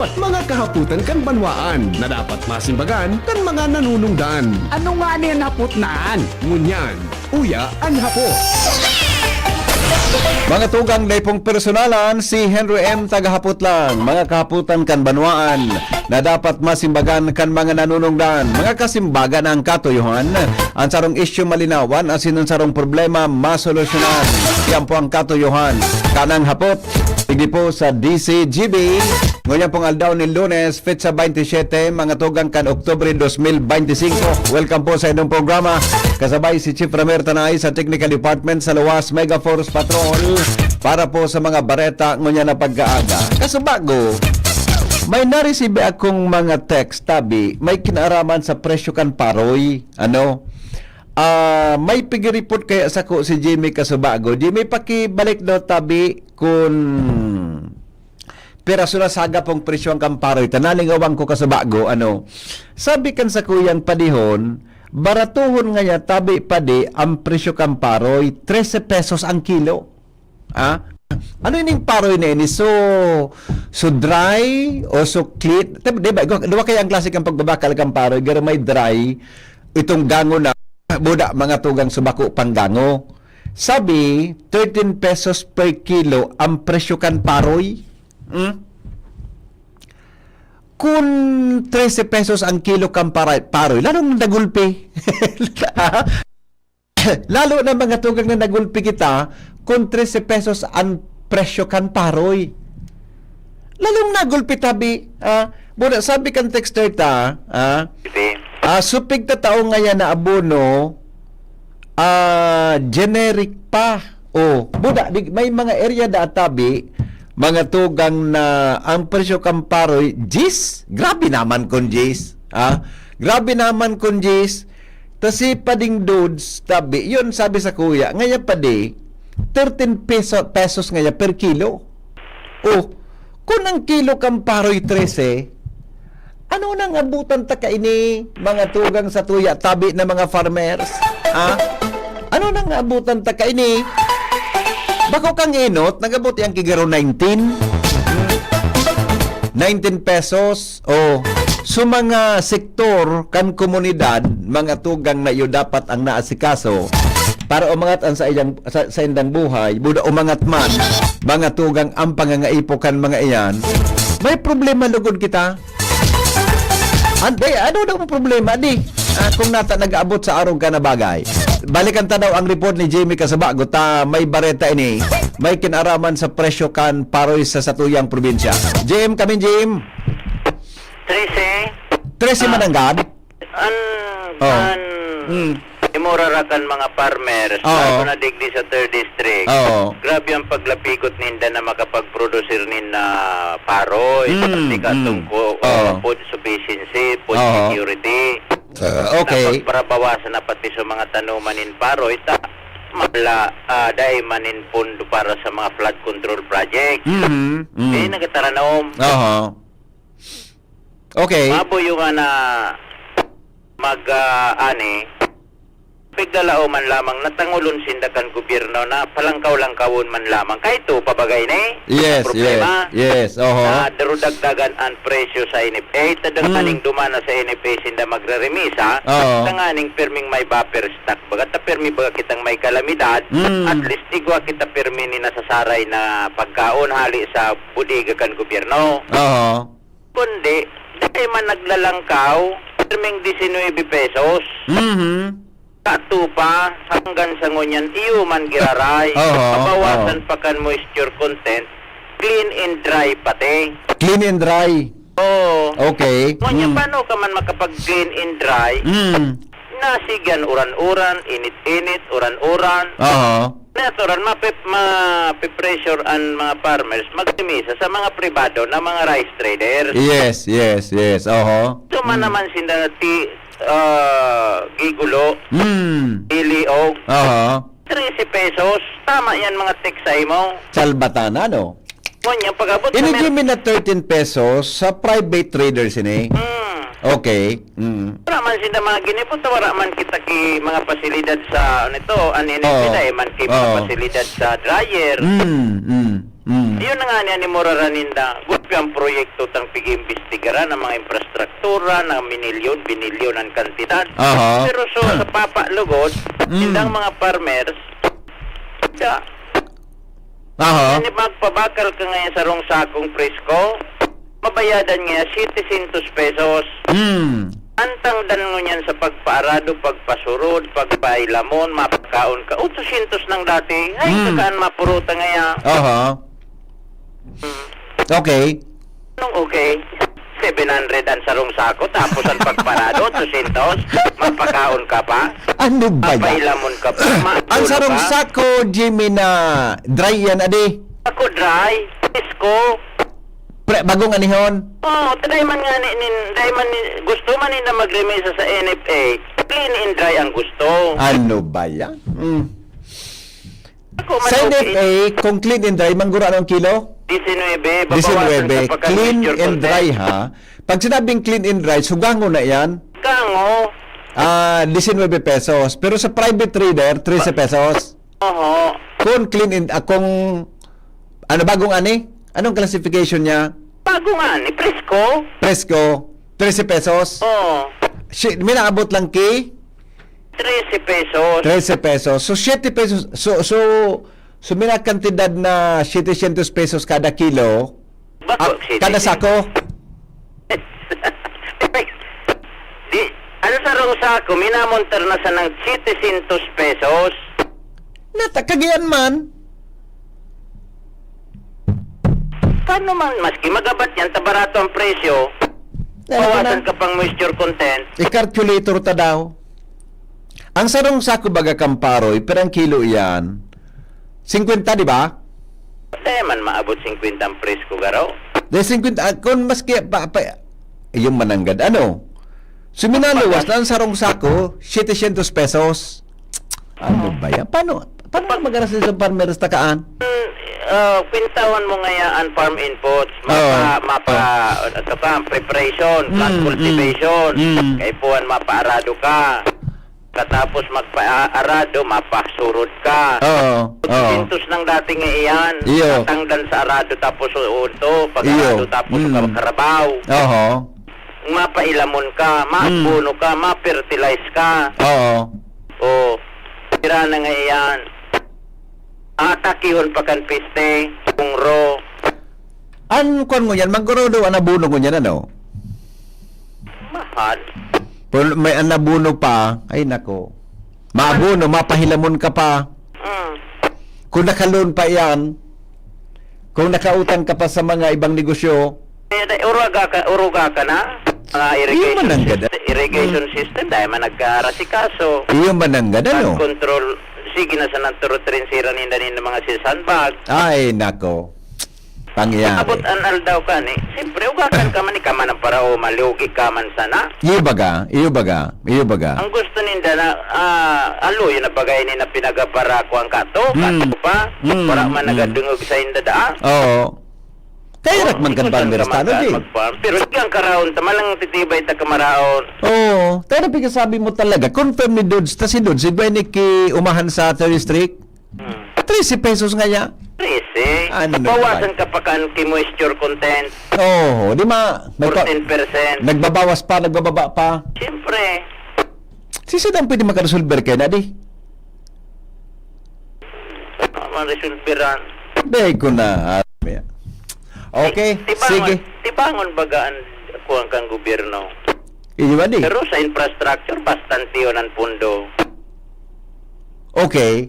Mga kahaputan kan banwaan na dapat masimbagan kan mga nanunungdan. Ano nga niyan haputnaan? Ngunyan, uya ang hapot. Mga tugang pong personalan, si Henry M. Tagahapot lang. Mga kahaputan kan banwaan na dapat masimbagan kan mga nanunungdan. Mga kasimbagan ang katuyuhan. Ang sarong isyu malinawan at sinong sarong problema masolusyonan. Yan po ang katuyuhan. Kanang hapot. Tigdi po sa DCGB. Ngayon pong aldaw ni Lunes, Fetsa 27, mga tugang kan Oktubre 2025. Welcome po sa inyong programa. Kasabay si Chief Ramir Tanay sa Technical Department sa Luwas Mega Force Patrol para po sa mga bareta ngunya na pagkaaga. Kasabago, may naresibe akong mga text, tabi, may kinaaraman sa presyo kan paroy. May pigireport kaya sa ko si Jimmy Kasabago. Jimmy, pakibalik daw tabi kung peraso na saga pong presyo ang kamparoy. Tanalingawang ko Kasabago. Sabi kan sa kuyang padihon, baratuhon nga niya tabi padi ang presyo kamparoy, 13 pesos ang kilo. Ano yung paroy na ini? So dry o so clean? Diba kaya ang klase kang pagbabakal kang paroy, pero may dry, itong gango na buda mga tugang subako panggango. Sabi, 13 pesos per kilo ang presyo kan paroy. Kung 13 pesos ang kilo kan paroy, lalong nagulpi. Lalo na mga tugang na nagulpi kita, kung 13 pesos ang presyo kan paroy. Lalong nagulpi tabi. Buda, sabi kan texter ta, supig ta tao ngayon na abono, generic pa. Buda, may mga area da tabi, mga tugang na ang presyo kamparoy, Gis? Grabe naman kung Gis. Grabe naman kung Gis. Tasi pading dudes, tabi, yun sabi sa kuya, ngayon padi, 13 pesos ngayon per kilo. Kung ang kilo kamparoy 13, ano nang abutan ta kaini mga tugang sa tuya tabi na mga farmers? Ano nang abutan ta kaini? Bako kang inot, nagabot yang kigaro 19 pesos. So mga sektor kan komunidad, mga tugang na iyo dapat ang naasikaso para umangat ang sa indang buhay, buda umangat man, mga tugang ang pangangaipo kan mga iyan. May problema lugod kita. Ano daw ang problema di? Kung nata nag-aabot sa arong ka na bagay. Balikan ta daw ang report ni Jamie Kasabago, may bareta ini. May kinaraman sa presyo kan paroy sa satuyang probinsya. Jim, kami Jim. 13 mananggad. Imurarakan mga farmers bago na digdi sa 3rd district. Grabe ang paglapikot ninda na makapag-producer na paroy. Pati katungko food sufficiency, food security. Okay. Para bawasan na pati sa mga tanuman in paroy, dahil manin pondo para sa mga flood control project. Nagtataranom. Okay. Mabo yung pigdalao man lamang natangulon sindakan gobyerno na palangkaw-langkawon man lamang. Kahit ito, pabagay na Yes, problema. yes. Na darudagdagan ang presyo sa NFA. Tadanganing dumana sa NFA sinda magre-remisa. Tadanganing perming may buffer stock. Bagat permi baga kitang may kalamidad. At least igwa kita permi ni nasasaray na pagkaon hali sa budiga kan gobyerno. Kundi, dahil man naglalangkaw, perming 19 pesos. Katupa hanggang sa ngunyan iyo man giraray. Mabawasan pa kan moisture content, clean and dry pati. Clean and dry. Okay. Ngunyan paano ka man makapag clean and dry? Nasigan uran-uran, init-init, uran-uran. Natural, mapipressure ang mga farmers magtimisa sa mga pribado na mga rice traders. Yes. Suma naman sila gigulo, iliog, 13 pesos. Tama yan mga teksay mo. Salbatana, no? Ngunyan, pag-abot Inigimi na 13 pesos sa private traders ini. Okay. Wala man sila mga ginipot, wala man kita ki mga pasilidad sa man ki mga pasilidad sa dryer. Yun na nga niya ni Moraraninda. ang proyekto tang pag-imbestigaran ng mga infrastruktura na binilyon ang kantidad. Aha. Pero so, sa papalugod, sindang mga farmers, Aha. magpabakal ka ngayon sa rong sakong presko, mabayadan nga 700 pesos. Antang dan mo niyan sa pagpaarado, pagpasurod, pagpailamon, mapakaon ka. 800 nang dati. Ay, kakaan mapuruta ngaya. Aha. Okay. Anong okay? 700 ang sarong sako, tapos ang pagparado, 800. Mapakaon ka pa. Ano ba yan? Mapailamon ka pa. Ang sarong ka. sako, Jimmy, na dry yan, adi. Ako dry. Presko. Bagong anihon. Oh, try man nga gusto man nila magremesa sa NFA. Clean and dry ang gusto. Ano ba yan? Ako man Sa okay. NFA, kung clean and dry, manggura anong kilo? 19, babawasan 19. sa Clean pagka-moisture and dry, content. ha? Pag sinabing clean and dry, sugango na yan. Kango. 19 pesos. Pero sa private trader, 13 pesos. Oho. Kung clean and, kung, ano bagong ani? Anong classification niya? Bago nga ni Presko. Fresco, 13 pesos. Oh. May naabot lang ki? 13 pesos. 13 pesos. So, 7 pesos. So may na kantidad na 700 pesos kada kilo. Bako, Kada sako. Di, ano sa rong sako, minamontar na sa ng 700 pesos. Natakagian man. Paano man, maski magabat yan, tabarato ang presyo, bawasan ka pang moisture content. I-calculator ta daw. Ang sarong sako baga kamparoy, perang kilo yan. 50, di ba? Dahil man maabot 50 ang presko garaw. Dahil 50, kung maski, yung mananggad, ano? Suminaluwas na ang sarong sako, 700 pesos. Ano ba yan? Paano mag-aras sa farmers takaan? Pintawan mo ngayaan farm inputs, preparation, plant cultivation, kaipuan mapaarado ka. Katapos magpa-arado, mapasurod ka. Pintos ng dating nga iyan. Iyo. Tatangdan sa arado tapos uto, pag-arado tapos karabaw. Oo. Mapailamon ka, maabuno ka, ma-fertilize ka. Oo. O, tira na nga iyan. Atakihon pa kan piste, kungro. An kon mo yan, magkurodo, anabuno ko yan, ano? Mahal. Pero may anabuno pa, ay nako. Maabuno, mapahilamon ka pa. Kung nakalon pa yan, kung nakautang ka pa sa mga ibang negosyo, Uruga ka na. Iyo mananggad. Irrigation system, dahil man nagkarasikaso. iyo mananggad, ano? Control, sige na sa naturutrin sira ninda ng mga sisandbag. Ay, nako. Pangyari. Abot anal daw ka ni. Siyempre, ugakan ka man, ikaman ang parao, maliugi ka man sana. Iyo baga. Ang gusto ninda na, alo, yun na bagay ni na pinagapara ko ang kato, kato pa, para man nagadungog sa indada. Oo. Kaya man kan farmers tano, di? Pero sigang karaon, tamalang titibay ta kamaraon. Oo. Kaya sabi mo talaga, confirm ni Dudes, ta si Dudes, iba ni ki umahan sa 3 district. 13 pesos nga ya. 13. Ano Bawasan ka pa kan ki moisture content. Oo, di ma. 14%. Nagbaba pa. Siyempre. Sisi lang pwede makaresolver kayo na, di? Maresolveran. Dahil ko na. Okay, sige. Tibangon bagaan kuang kang gobyerno. Iyo ba, di? Pero sa infrastructure, bastante yun ang pundo. Okay.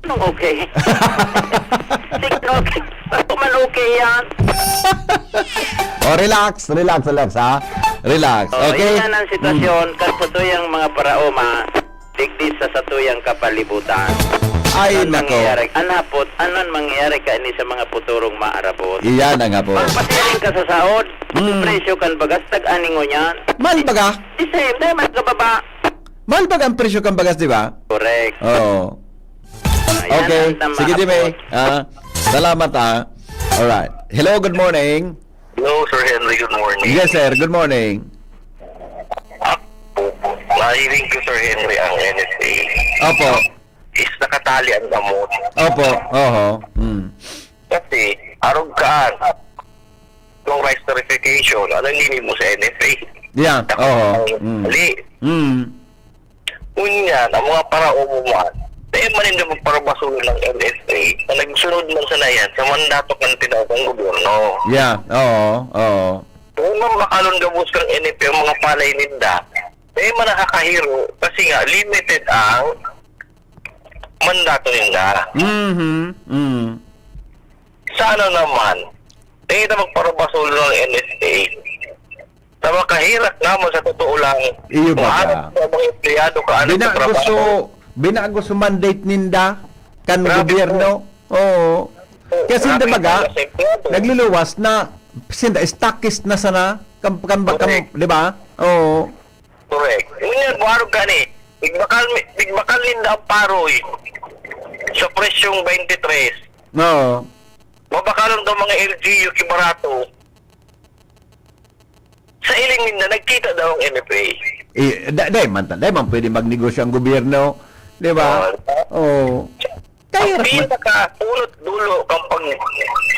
Anong okay? Sige, okay. Ako man okay yan. Relax, ha? Relax, okay? Yan ang sitwasyon. Kasatuyang mga paraoma, digdi sa satuyang kapalibutan. Ay, Anong nako. mangyayari? Anong mangyayari ka ni sa mga puturong maarabot? Iyan na nga po. Magpasiling ka sa saod, presyo kan bagas, tag-aning mo yan. Mahal ba ka? Di same, dahil mas kababa. Mahal ba ang presyo kang bagas, di ba? Correct. Oo. Ayan Okay, ang sige, Jimmy. Salamat, ha? Alright. Hello, good morning. Hello, Sir Henry. Good morning. Yes, sir. Good morning. Mahiling ko, Sir Henry, ang NSA Opo. is nakatali ang gamot. Opo. Oho. Kasi, arog kaan. ng rights verification, ano hindi mo sa NFA? Yeah, oo. Mali. Unya, ang mga para-umuman, dahil man hindi magparabasulo ng NFA, na nagsunod man sa yan, sa mandato ng tinawag gobyerno. Yeah, oo. Kung makalon gabos kang NFA ang mga palay ninda, dahil man nakakahiro, kasi nga, limited ang mandato ninda. Sana naman, dahil na magparabasulo ng NFA, sa makahirap naman sa totoo lang, Iyo ba mahanap sa mga empleyado ka, ano sa trabaho. Binago sa mandate ninda kan Grabe gobyerno. Oo. Kasi Grabe hindi baga, sa empleyado. nagluluwas na sinda stockist na sana Correct. di ba? Oo. Correct. Ngunyan, buharog ka ni. Bigmakal linda ang paroy sa presyong 23. Oo. Mabakalon daw mga LGU kibarato. Sa iling ninda, nagkita daw ang NFA. Dahil man pwede magnegosyo ang gobyerno. Di ba? Oo. Kaya Ang pinaka-unot dulo kang pag...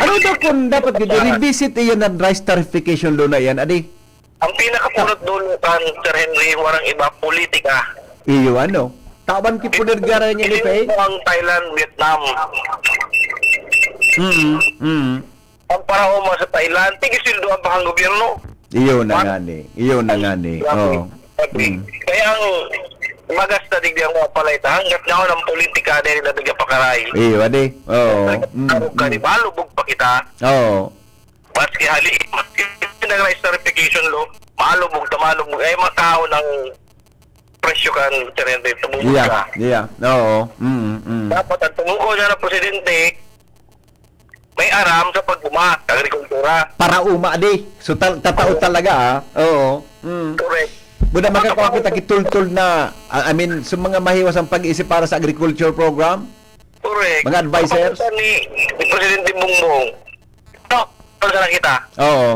ano daw kung dapat gito, revisit iyon ng rice tarification law na yan, adi? Ang pinaka-unot dulo kan, Sir Henry, warang iba, politika. Iyo ano? Tawan ki punergara niya ni Pei? Ilin mo ang Thailand, Vietnam. Ang paraoma sa Thailand, tigisildo ang bahang gobyerno. Iyo na nga ni. Oo. Kaya ang magasta digdi ang mga palay hanggat nga ako ng politika dahil na digdi pakaray. Iyo, adi. Oo. Balubog pa kita. Oo. Maski hali, maski nag-rice verification law, malubog. Ay makao ng presyo kan Sir tumugod ka. Yeah. Oo. Dapat ang tumugod na ng presidente, may aram sa pagbumak, agrikultura. Para uma, adi. So, tatao talaga, ah. Oo. Correct. Buda magkakawa kita kitultul na, I mean, sa mga mahiwas ang pag-iisip para sa agriculture program? Correct. Mga advisors? Kapag ni Presidente Bongbong, ano sa kita? Oo.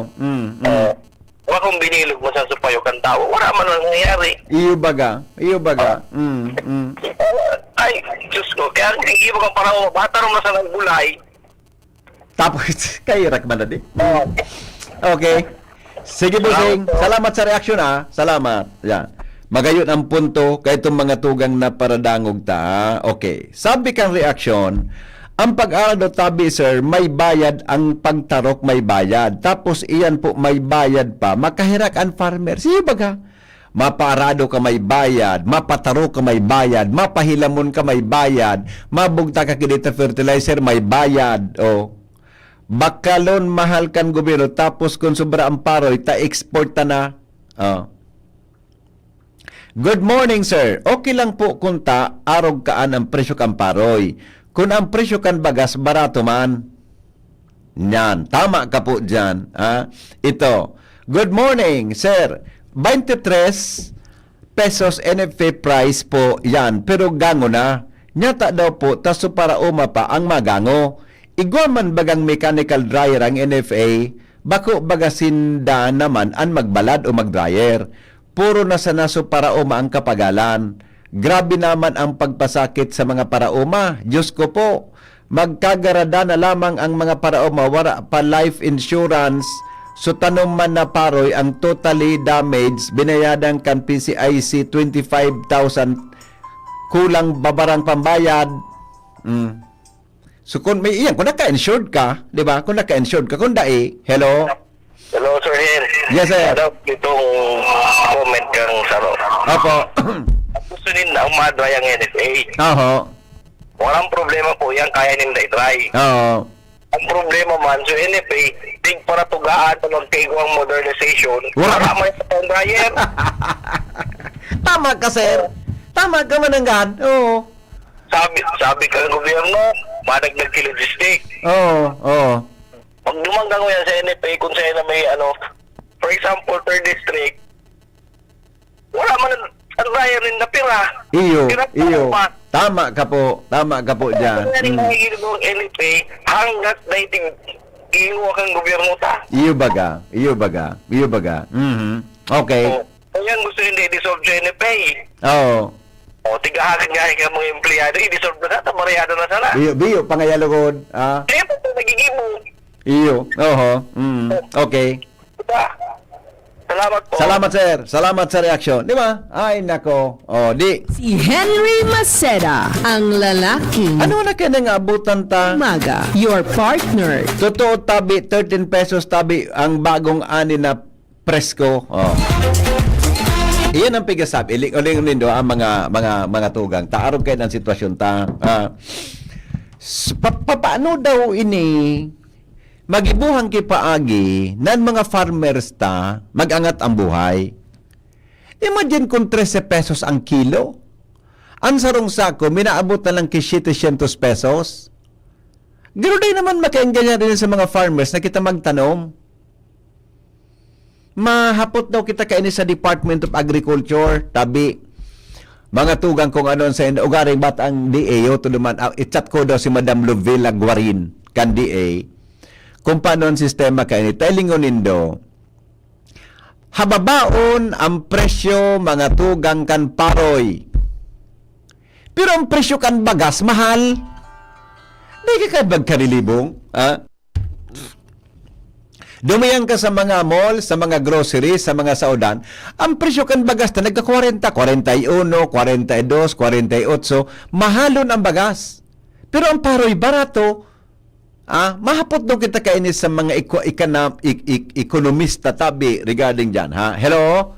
Wala kung binilog mo sa supayo kang tao, wala man lang nangyayari. Iyo baga. Ay, Diyos ko, kaya hindi mo kang parang bata rin sa nagbulay. Tapos, kairak man na di. Okay. Sige, Busing. Salamat sa reaksyon, ha. Salamat. Yan. Magayon ang punto kay itong mga tugang na paradangog ta. Okay. Sabi kang reaksyon, ang pag-aaral do tabi, sir, may bayad ang pagtarok, may bayad. Tapos iyan po may bayad pa. Makahirak ang farmer. Sige baga. Maparado ka may bayad, mapataro ka may bayad, mapahilamon ka may bayad, mabugta ka kinita fertilizer may bayad. O. Bakalon mahal kan gobyerno tapos kung sobra ang paroy ta-export ta na. Good morning, sir. Okay lang po kung arog kaan ang presyo kan paroy. Kung ang presyo kan bagas barato man. Yan, tama ka po dyan. Ito. Good morning, sir. 23 pesos NFA price po yan. Pero gango na. Nyata daw po, taso para uma pa ang magango. Igwa man bagang mechanical dryer ang NFA, bako bagasinda naman ang magbalad o magdryer. Puro na sa naso para uma ang kapagalan. Grabe naman ang pagpasakit sa mga parauma. Diyos ko po, magkagarada na lamang ang mga parauma, wala pa life insurance. So tanong man na paroy ang totally damaged, binayadan kan PCIC 25,000, kulang babarang pambayad. So kung may iyan, kung naka-insured ka, di ba? Kung naka-insured ka, kung dai, hello? Hello, Sir Hen. Yes, sir. Itong comment kang saro. Opo. Gusto nila umadry ang NFA. Oho. Walang problema po yan, kaya nila i-try. Oo. Ang problema man, so NFA, big para tugaan pa ng kaigwang modernization. Wala. Para may sa dryer. Tama ka, sir. Tama ka mananggan. Oo. Sabi ka ng gobyerno, madagdag logistic. Oo. Pag dumanggang mo yan sa NFA, kung sa'yo na may for example, 3rd district, wala man ang dryer rin na pira. Iyo. Pa. Tama ka po dyan. Kung yan ang ng NFA, hanggat dahiting iiwa kang gobyerno ta. Iyo baga. Okay. Kung yan gusto hindi i-dissolve sa NFA, Oo. tigahagan nga ka mga empleyado, i-dissolve na sa, tabariyado na sana. Biyo, pangayalugod. Eh, ito nagigibo. Iyo. Oho. Okay. Diba? Salamat po. Salamat, sir. Salamat sa reaksyon. Di ba? Ay, nako. O, di. Si Henry Maceda, ang lalaking Ano na kaya nga abutan ta? umaga, your partner. Totoo, tabi. 13 pesos tabi ang bagong ani na presko. Oh. Iyan ang pigasab. Uling nindo ang mga tugang. Taarog kayo ng sitwasyon ta. Paano daw ini magibuhang kipaagi nan mga farmers ta magangat ang buhay? Imagine kung 13 pesos ang kilo. Ang sarong sako, minaabot na lang kay 700 pesos. Ganoon din naman makainggan rin sa mga farmers na kita magtanom. Mahapot daw kita kaini sa Department of Agriculture, tabi. Mga tugang kung ano sa ugaring bat ang DA, tuluman, i-chat ko daw si Madam Lovella Guarin, kan DA, kung paano ang sistema kaini. Tailingon nindo, hababaon ang presyo mga tugang kan paroy. Pero ang presyo kan bagas, mahal. Di ka kabag karilibong, ha? Dumayan ka sa mga mall, sa mga groceries, sa mga saudan, ang presyo kan bagas na nagka-40, 41, 42, 48, mahalon ang bagas. Pero ang paroy barato, mahapot daw kita kainis sa mga ekonomista tabi regarding dyan, ha? Hello?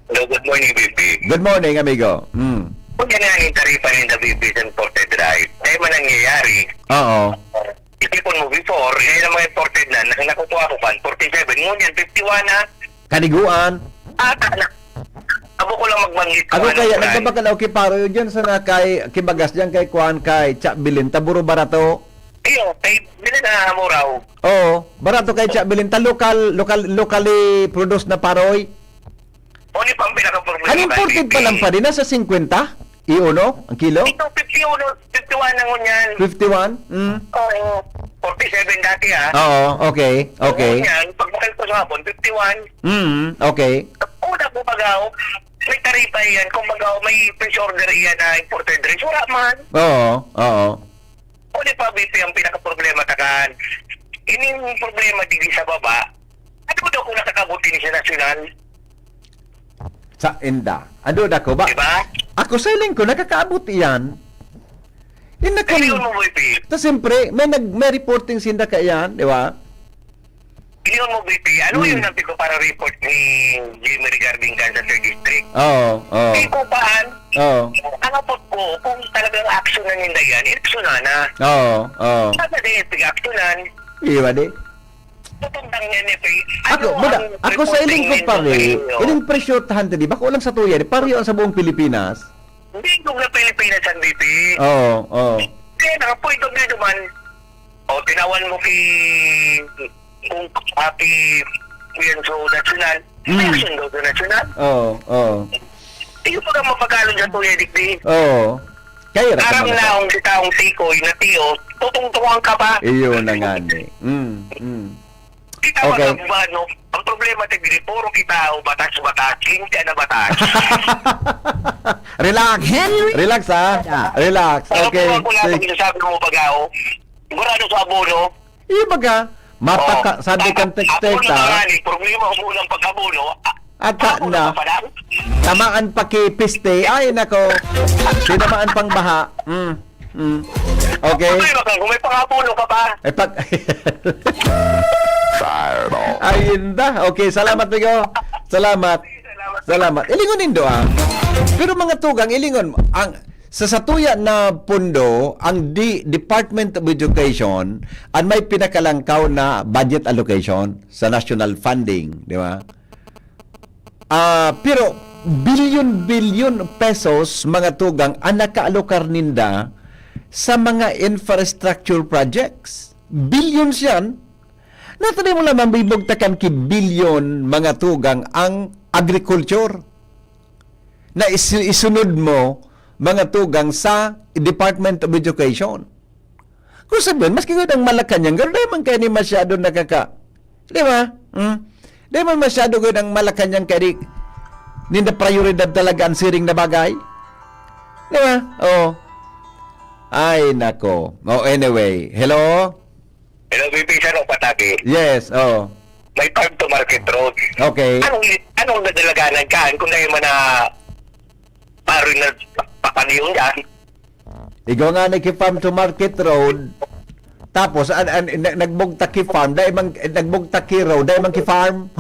Hello, good morning, BP. Good morning, amigo. Kung yan ang tarifa ng the BP sa imported rice, ay man nangyayari. Oo. Itipon mo before, yan ang mga imported na, nakukuha ko pa, 47, ngunyan, 51 na, Kaniguan. na. Abo ko lang magbanggit ko. Ako kaya, Fran. nagkabakalaw kay paro yun dyan sa na kay bagas dyan kay Kuan kay Chak Bilin, taburo barato. Iyo, kay bilhin na mo raw. Oo, barato kay Chak Bilin, locally produced na paroy. O ni pang pinaka-problema. Ang imported pa lang pa din, nasa 50? Iuno, ang kilo? Ito, 51 na ngunyan. 51? Oo, 47 dati Oo, okay, okay. Ngunyan, pag makil ko sa hapon, 51. Okay. Una po bagaw, may tarifa yan. Kung bagaw, may pressure order yan na imported rice. Wala man. Oo. O di pa, BP, ang pinaka-problema takan. Ining problema dili sa baba. Ano daw kung nakakabuti ni sa nasyonal? Sa Inda. Ano na ko ba? Diba? Ako sa iling ko, nakakaabot iyan. Yun na Kaya yun mo, BP. Ta siyempre, may reporting sinda ka yan, di ba? Yun mo, BP. Ano yung nabi ko para report ni Jimmy regarding Kansas District? Oo. Hindi ko paan. Oo. Ang apot ko, kung talagang action na ninda yan, eleksyonan na. Oo. Sabi din, pag-actionan, Iwa di. tutundang NFA. Ako sa iling ko pare, iling presyo tahan di ba? Kulang sa tuya, pare ang sa buong Pilipinas. Hindi ko na Pilipinas ang BP. Oo. Kaya nakapoint of view naman, tinawan mo kung happy yan so national, election daw sa national. Oo. Hindi ko pa mapagalo dyan to, Edik D. Oo. Kaya ra Aram ka na akong si taong tikoy na tiyo, tutungtungan ka pa. Iyo na nga ni. Kita Okay. ba no? Ang problema tigri, puro kita o batas, hindi na batas. Relax. Henry. Relax Relax. Okay. Ano po ako lang sinasabi mo bagao? Sigurado sa abono. Iyo baga, mataka sabi kang text-text Abono na nga ni, problema ko munang pag-abono. Ata na. Tamaan pa kay piste. Ay nako. Tinamaan pang baha. Okay. Kung may pang-abono ka pa. Eh pag ayun da. Okay, salamat Migo. Salamat. Ilingon nindo Pero mga tugang ilingon ang sa satuya na pundo ang Department of Education ang may pinakalangkaw na budget allocation sa national funding, di ba? Pero billion pesos mga tugang ang nakaalokar ninda sa mga infrastructure projects. Billions yan. Natali mo naman bibugtakan ki billion mga tugang ang agriculture na isunod mo mga tugang sa Department of Education. Kung sabihin, maski ko ng Malacanang, gano'n naman kayo ni masyado nakaka... Di ba? Di man masyado ko ng Malacanang kayo ni na prioridad talaga ang siring na bagay. Di ba? Oo. Ay, nako. Anyway. Hello? Hello, BP Sano, Pataki. Yes, oh. May farm to market road. Okay. Anong nadalaganan ka? Kung dahil man na parang na papaniyon yan. Ikaw nga nag-farm to market road. Tapos nagbugtaki farm, dahil nagbugtaki road, dahil man ki-farm.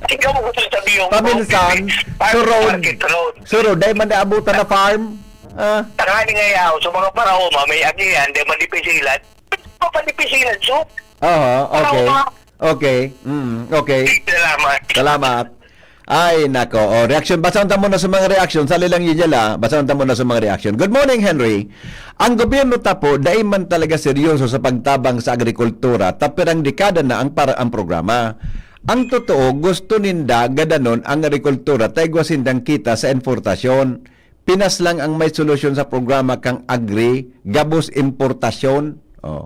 Ikaw mo gusto sabihin yung Paminsan, farm so to road. market road. Suro, dahil man naabutan na farm. Tanghali nga yaw, so mga paraoma, may agihan, di manipisilan. Papanipisilan, so. Okay. Okay. Okay. Salamat. Salamat. Ay, nako. O, reaction. Basahan mo na sa mga reaction. Sali lang yun yala. Basahan mo na sa mga reaction. Good morning, Henry. Ang gobyerno tapo, dahil man talaga seryoso sa pagtabang sa agrikultura, tapirang dekada na ang programa. Ang totoo, gusto ninda gadanon ang agrikultura, taigwasindang kita sa importasyon. Pinas lang ang may solusyon sa programa kang agri, gabos importasyon. Oh.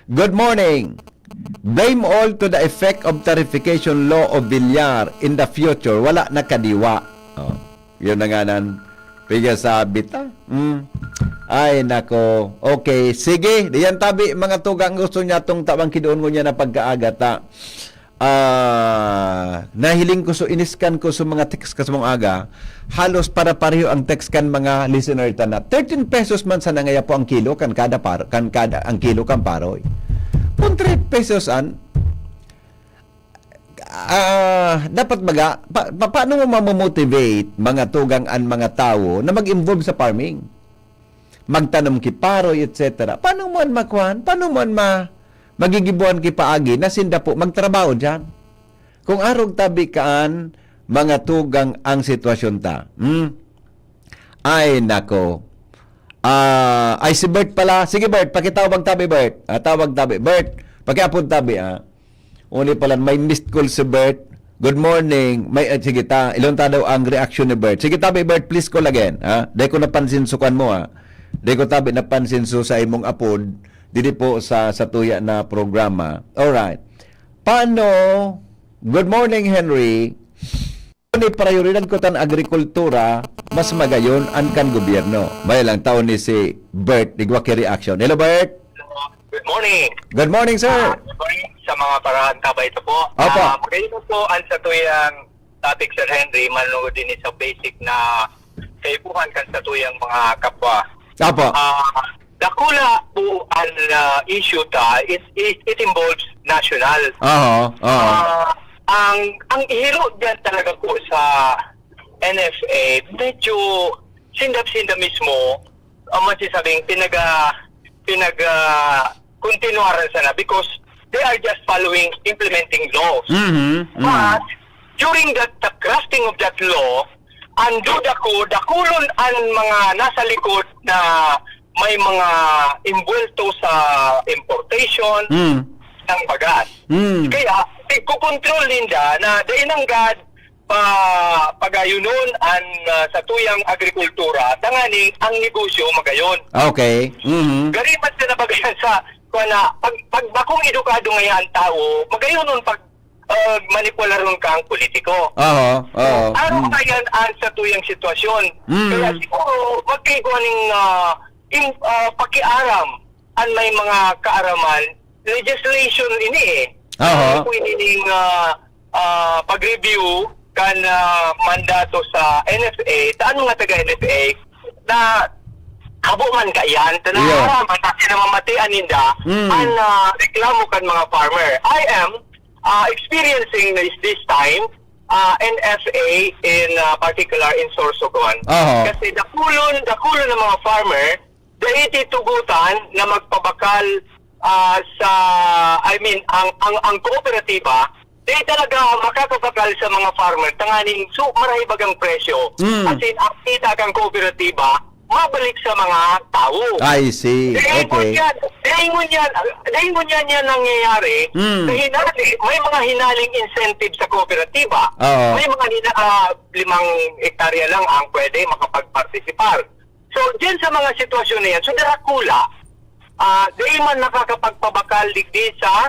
Good morning. Blame all to the effect of tarification law of Villar in the future. Wala na kadiwa. Oh. Yun na nga nan. Piga sabi ta. Ay, nako. Okay. Sige. Diyan tabi, mga tugang gusto niya itong tabang kidoon mo niya na pagkaagata. Nahiling ko so iniskan ko sa mga text kas mong aga. Halos para pareho ang text kan mga listener tana. 13 pesos man sa nangaya po ang kilo kan kada ang kilo kan paroy. Kung 3 pesos dapat baga paano mo mamotivate mga tugang mga tao na mag-involve sa farming, magtanom ki paroy etc. Paano mo makuan? Paano mo magigibuan ki paagi na sinda po magtrabaho diyan? Kung arog tabi kaan mga tugang ang sitwasyon ta. Ay nako. Ay si Bert pala. Sige Bert, pakitawag tabi Bert. Tawag tabi. Bert, pakiapon tabi Uli pala may missed call si Bert. Good morning. Sige ta, ilon ta daw ang reaction ni Bert. Sige tabi Bert, please call again. Dahil ko napansin sukan mo Dahil ko tabi napansin sa imong apod dili po sa tuya na programa. Alright. Paano? Good morning Henry. Ni prioridad ko tan agrikultura mas magayon an kan gobyerno. May lang taon ni si Bert digwa ki reaction. Hello Bert. Good morning. Good morning sir. Good morning sa mga paraan tabay ito po. Opo. Magayon po ang sa tuyang topic Sir Henry, manunod din sa basic na kaibuhan kan sa tuyang mga kapwa. Opo. Dakula po ang issue ta, it involves national. Ang ihiro dyan talaga po sa NFA, medyo sindap-sinda mismo, masasabing kontinuaran sana because they are just following, implementing laws. But during the crafting of that law, dakulon ang mga nasa likod na may mga imbuelto sa importation ng bagas. Kaya, ikukontrol ninda na dainanggad pagayunon ang sa tuyang agrikultura, tanganing ang negosyo magayon. Okay. Garimat na bagayan sa pag bakong edukado ngayon ang tao, magayunon pag manipularon kang politiko. Araw kayan ang sa tuyang sitwasyon. Kaya siguro, magkiguaning pakiaram ang may mga kaaraman, legislation ini kung inining pag-review kan mandato sa NFA, taano nga taga NFA, na habo man kayan, tanaharaman na sinamamatian ninda ang reklamo kan mga farmer. I am experiencing this time NFA in particular in Sorsogon. Kasi dakulon ng mga farmer, dahil tugutan na magpabakal ang kooperatiba, dahil talaga makakapakal sa mga farmer, tanganing marahibagang presyo. Kasi ang kita kang kooperatiba, mabalik sa mga tao. I see. Okay. Dahil mo yan nangyayari, may mga hinaling incentive sa kooperatiba. May mga 5 hektarya lang ang pwede makapag-participar. So, dyan sa mga sitwasyon na yan, so darakula, dahil man nakakapagpabakal digdi sa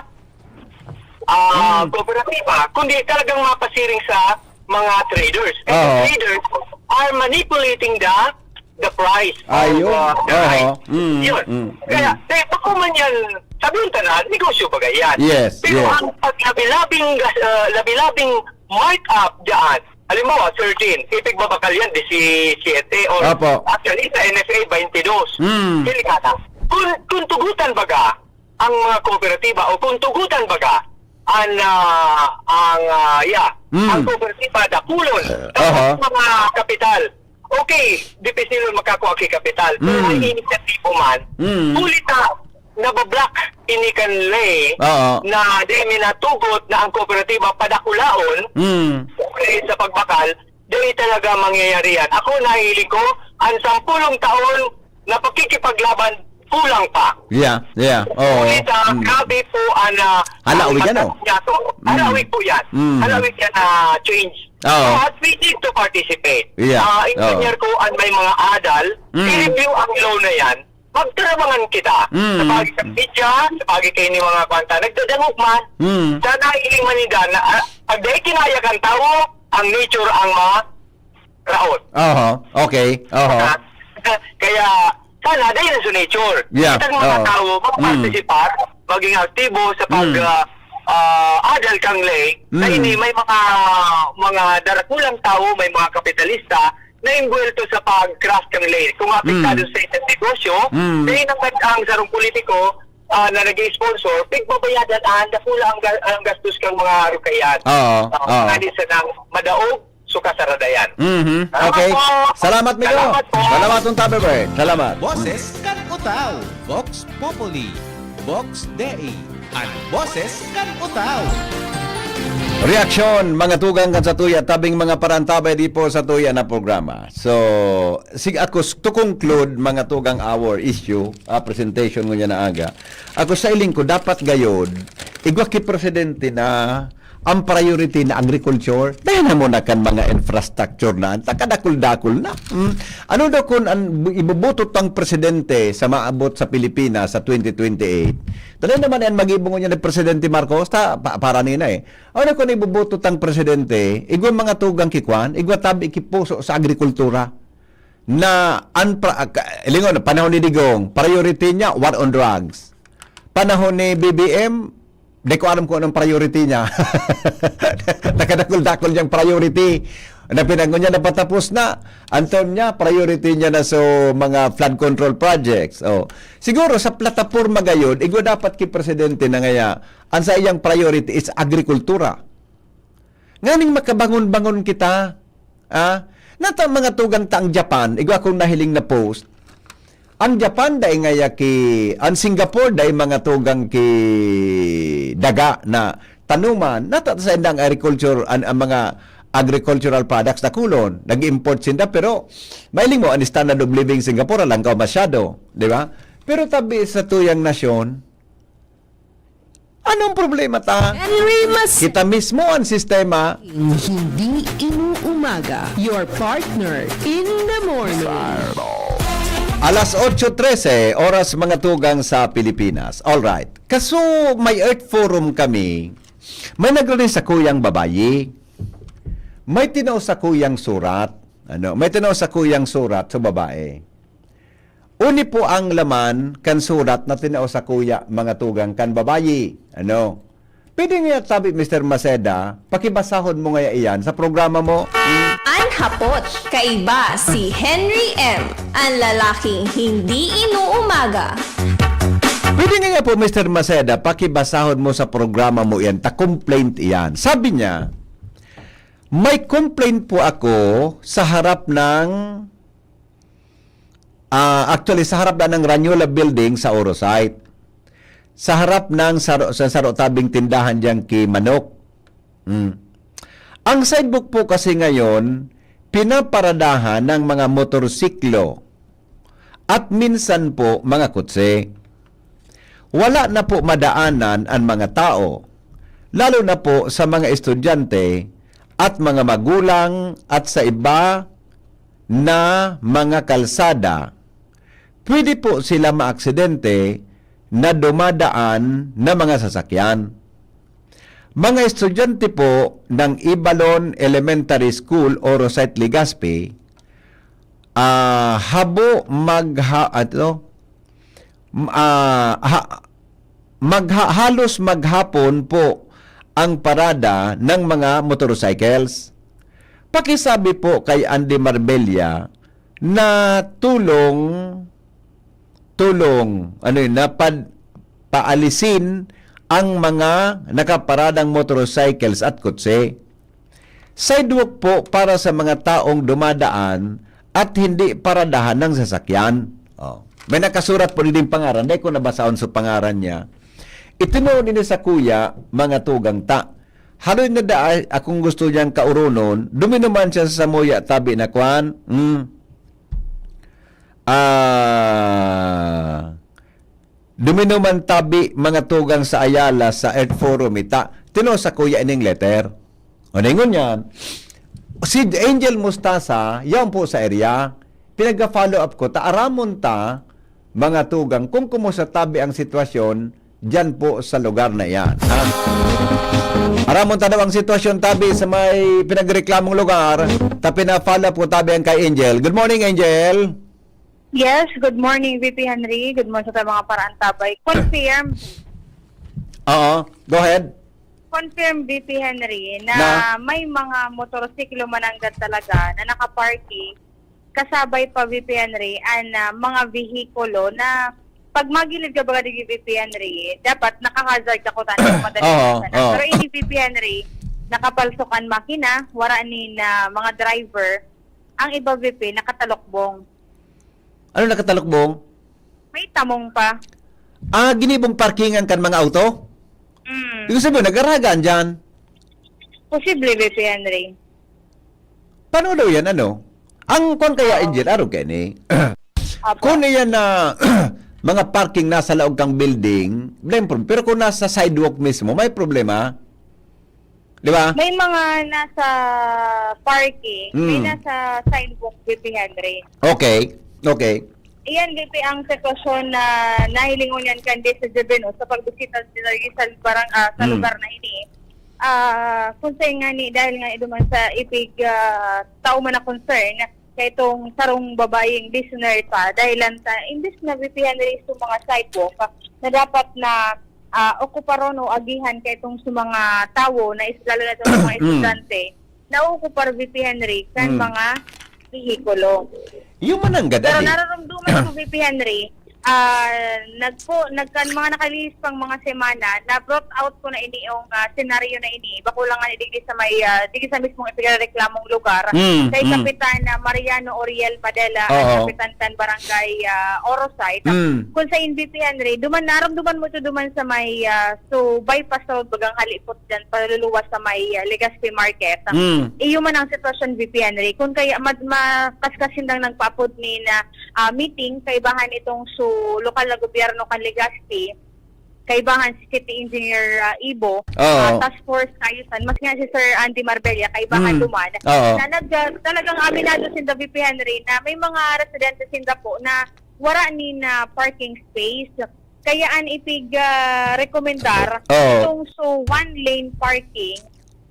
kooperatiba, kundi talagang mapasiring sa mga traders. And the traders are manipulating the the price Ayun. of the Oo. right. Yun. Mm. Kaya, bako man yan, sabihin ka na, negosyo ba yan? Yes, Pero yes. ang labi-labing markup dyan, halimbawa, 13, ipig babakal yan, 17, or Apo. actually sa NFA, 22. Mm. Delikata. Kung tugutan baga ang mga kooperatiba o kung tugutan baga ang ang kooperatiba dakulon Aha. mga kapital. Okay, di pa sila makakuha kay kapital. Pero may inisyatibo man, ulit na nabablock inikan lay Oo. na di minatugot na ang kooperatiba padakulaon okay, sa pagbakal, di talaga mangyayari yan. Ako nahiling ko, ang 10 taon na pagkikipaglaban kulang pa. Yeah. Oo. Ulit, grabe po ang Halawig yan, oh. Halawig po yan. Halawig yan na change. Oo. At we need to participate. Yeah. Engineer ko ang may mga adal, i-review ang law na yan, magtrabangan kita. Sa pagi sa media, sa pagi kayo ni mga kwanta, nagdadangog man, sa nailing manida na pag dahil kinaya kang tao, ang nature ang mga raot. Okay. Kaya, sana dahil sa nature. Yeah. Itang mga tao, mag-participar, maging aktibo sa pag adal kang lay, na ini may mga darakulang tao, may mga kapitalista, na imbuelto sa pag-craft kang lay. Kung apektado sa isang negosyo, dahil naman ang sarong politiko, na nag-sponsor, pigbabayadan nakula ang gastos kang mga rukayan. Nga sa nang madaog, suka sa radayan. Okay. Salamat, Migo. Salamat po. Salamat, Tabebert. Salamat. Boses kan Utaw, Vox Populi, Vox Dei, ang Boses kan Utaw. Reaksyon, mga tugang kan sa tuya, tabing mga parantabay di po sa tuya na programa. So, ako to conclude mga tugang our issue, presentation ngunya na aga. Ako sa iling ko, dapat gayod, igwa ki presidente na ang priority na agriculture, dahil na muna kan mga infrastructure na, takadakul-dakul na. Ano daw kung ibubutot ang presidente sa maabot sa Pilipinas sa 2028? Dahil naman yan mag-ibungon niya ng Presidente Marcos, para nina eh. Ano kung ibubutot ang presidente, igwa mga tugang kikwan, igwa tabi ikipuso sa agrikultura, na lingon, panahon ni Digong, priority niya, war on drugs. Panahon ni BBM, di ko alam kung anong priority niya. Nakadakol-dakol niyang priority. Na pinangon niya na patapos na. Anton niya, priority niya na so mga flood control projects. Siguro sa plataforma gayon, igo dapat ki presidente na ngaya, ang sa iyang priority is agrikultura. Nganing makabangon-bangon kita. Nata mga tugang taang Japan, igo akong nahiling na post, ang Japan dai ngaya ang Singapore dai mga tugang ki daga na tanuman nata sa indang agriculture ang mga agricultural products na kulon nag-import sinda pero mailing mo ang standard of living Singapore lang ka masyado, di ba? Pero tabi sa tuyang nasyon, anong problema ta? Henry Kita mismo ang sistema. Hindi inuumaga. Your partner in the morning. Alas 8:13, oras mga tugang sa Pilipinas. Alright. Kaso may Earth Forum kami, may naglari sa kuyang babayi. May tinaw sa kuyang surat. May tinaw sa kuyang surat sa babae. Uni po ang laman kan surat na tinaw sa kuya mga tugang kan babayi. Pwede nga sabi Mr. Maceda, pakibasahon mo nga iyan sa programa mo. Anhapot, kaiba si Henry M., ang lalaking hindi inuumaga. Pwede nga po Mr. Maceda, pakibasahon mo sa programa mo iyan, ta-complaint iyan. Sabi niya, may complaint po ako sa harap ng sa harap na ng Ranyola Building sa Orosite. Sa harap ng saro-tabing tindahan diyang ki Manok. Ang sidewalk po kasi ngayon, pinaparadahan ng mga motorsiklo at minsan po mga kutse. Wala na po madaanan ang mga tao, lalo na po sa mga estudyante at mga magulang at sa iba na mga kalsada. Pwede po sila maaksidente na dumadaan na mga sasakyan. Mga estudyante po ng Ibalon Elementary School o Rosite Legazpi halos maghapon po ang parada ng mga motorcycles. Pakisabi po kay Andy Marbella na tulong paalisin ang mga nakaparadang motorcycles at kotse. Sidewalk po para sa mga taong dumadaan at hindi paradahan ng sasakyan. May nakasurat po din pangaran. Dahil ko nabasaon sa pangaran niya. Itinuon din sa kuya, mga tugang ta. Haloy na daay, akong gusto niyang kaurunon, duminuman siya sa Samoya tabi na kwan. Duminuman tabi mga tugang sa Ayala sa Earth Forum ita. Tino sa kuya ining letter. O ningon yan. Si Angel Mustasa, yan po sa area. Pinag-follow up ko, taaramon ta, mga tugang, kung kumusta tabi ang sitwasyon, dyan po sa lugar na yan. Ha? Aramon ta daw ang sitwasyon tabi sa may pinagreklamong lugar, ta pina-follow up ko tabi ang kay Angel. Good morning, Angel. Yes, good morning, VP Henry. Good morning sa mga paraan tabay. Confirm, Go ahead. confirm VP Henry na may mga motorsiklo mananggat talaga na nakaparking kasabay pa VP Henry and mga vehikulo na pag magilid ka baga di VP Henry, dapat nakahazard ka ko tanong madali sana. Pero ini VP Henry, nakapalsukan makina, wara ni na mga driver, ang iba VP nakatalokbong. Ano nakatalokbong? May tamong pa. Ginibong parkingan kan mga auto? Ibig sabihin, nag-aragaan dyan. Posible VP Henry. Paano daw yan, ano? Ang kung kaya, Angel, araw kani. Apo. Kung yan na mga parking nasa laog kang building, pero kung nasa sidewalk mismo, may problema. Di ba? May mga nasa parking, may nasa sidewalk, VP Henry. Okay. Iyan, VP, ang sitwasyon na nahilingon yan kandi sa Jebeno sa pagbisita sa lugar na ini. Kung sa'yo nga ni, dahil nga iduman sa ipig tao man na concern, kaya itong sarong babaeng listener pa, dahil imbis na VP Henry sa mga sidewalk, na dapat na okuparon o agihan kay itong sa mga tao, na lalo na itong mga estudyante, na okupar VP Henry kan mga vehikulo. Yung mananggad, Pero nararamdaman ko, VP Henry, mga nakalilis pang mga semana, na brought out ko na ini yung senaryo na ini. Bako lang nga digdi sa mismong ipigreklamong lugar. Kay Kapitan Mariano Oriel Padela, Kapitan Tan Barangay Orosite. Kung sa VP Henry, naramdaman mo ito duman sa may bypass road, bagang halipot dyan, paluluwas sa may Legazpi Market. Iyo man ang sitwasyon, VP Henry. Kung kaya makaskasin lang nagpa-upload ni na meeting, kaibahan itong lokal na gobyerno kan Legazpi, kaibahan si City Engineer Ibo, Task Force Kayusan, mas nga si Sir Andy Marbella, kaibahan duman, na talagang aminado si VP Henry na may mga residente sinda po na wara ni na parking space. Kaya an ipig rekomendar itong one lane parking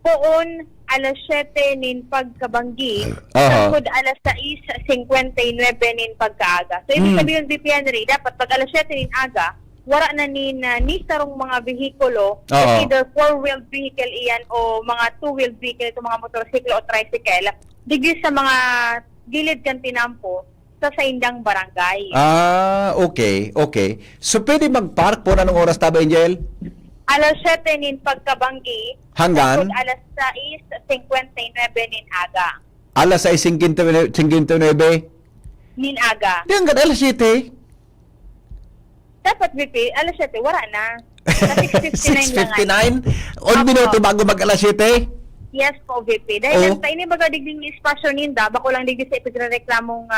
poon alas 7 nin pagkabanggi, tungkol alas 6:59 nin pagkaaga. So, ibig sabihin, VP Henry, dapat pag alas 7 nin aga, wara na ni sarong mga vehikulo, either four-wheeled vehicle iyan o mga two-wheeled vehicle, ito mga motorsiklo o tricycle, digis sa mga gilid kan tinampo sa saindang barangay. Okay. So, pwede mag-park po na ng oras taba, Angel? Alas 7 nin pagkabanggi, hanggang alas 6:59 nin aga. alas 6:59 Nin aga. Di hanggang alas 7. Dapat, VP, alas 7, wala na. Sa 6:59 lang. 6:59? 1 minuto bago mag alas 7? Yes po, VP. Dahil lang tayo ni baga digding espasyo ninda, bako lang digdi sa ipigreklamong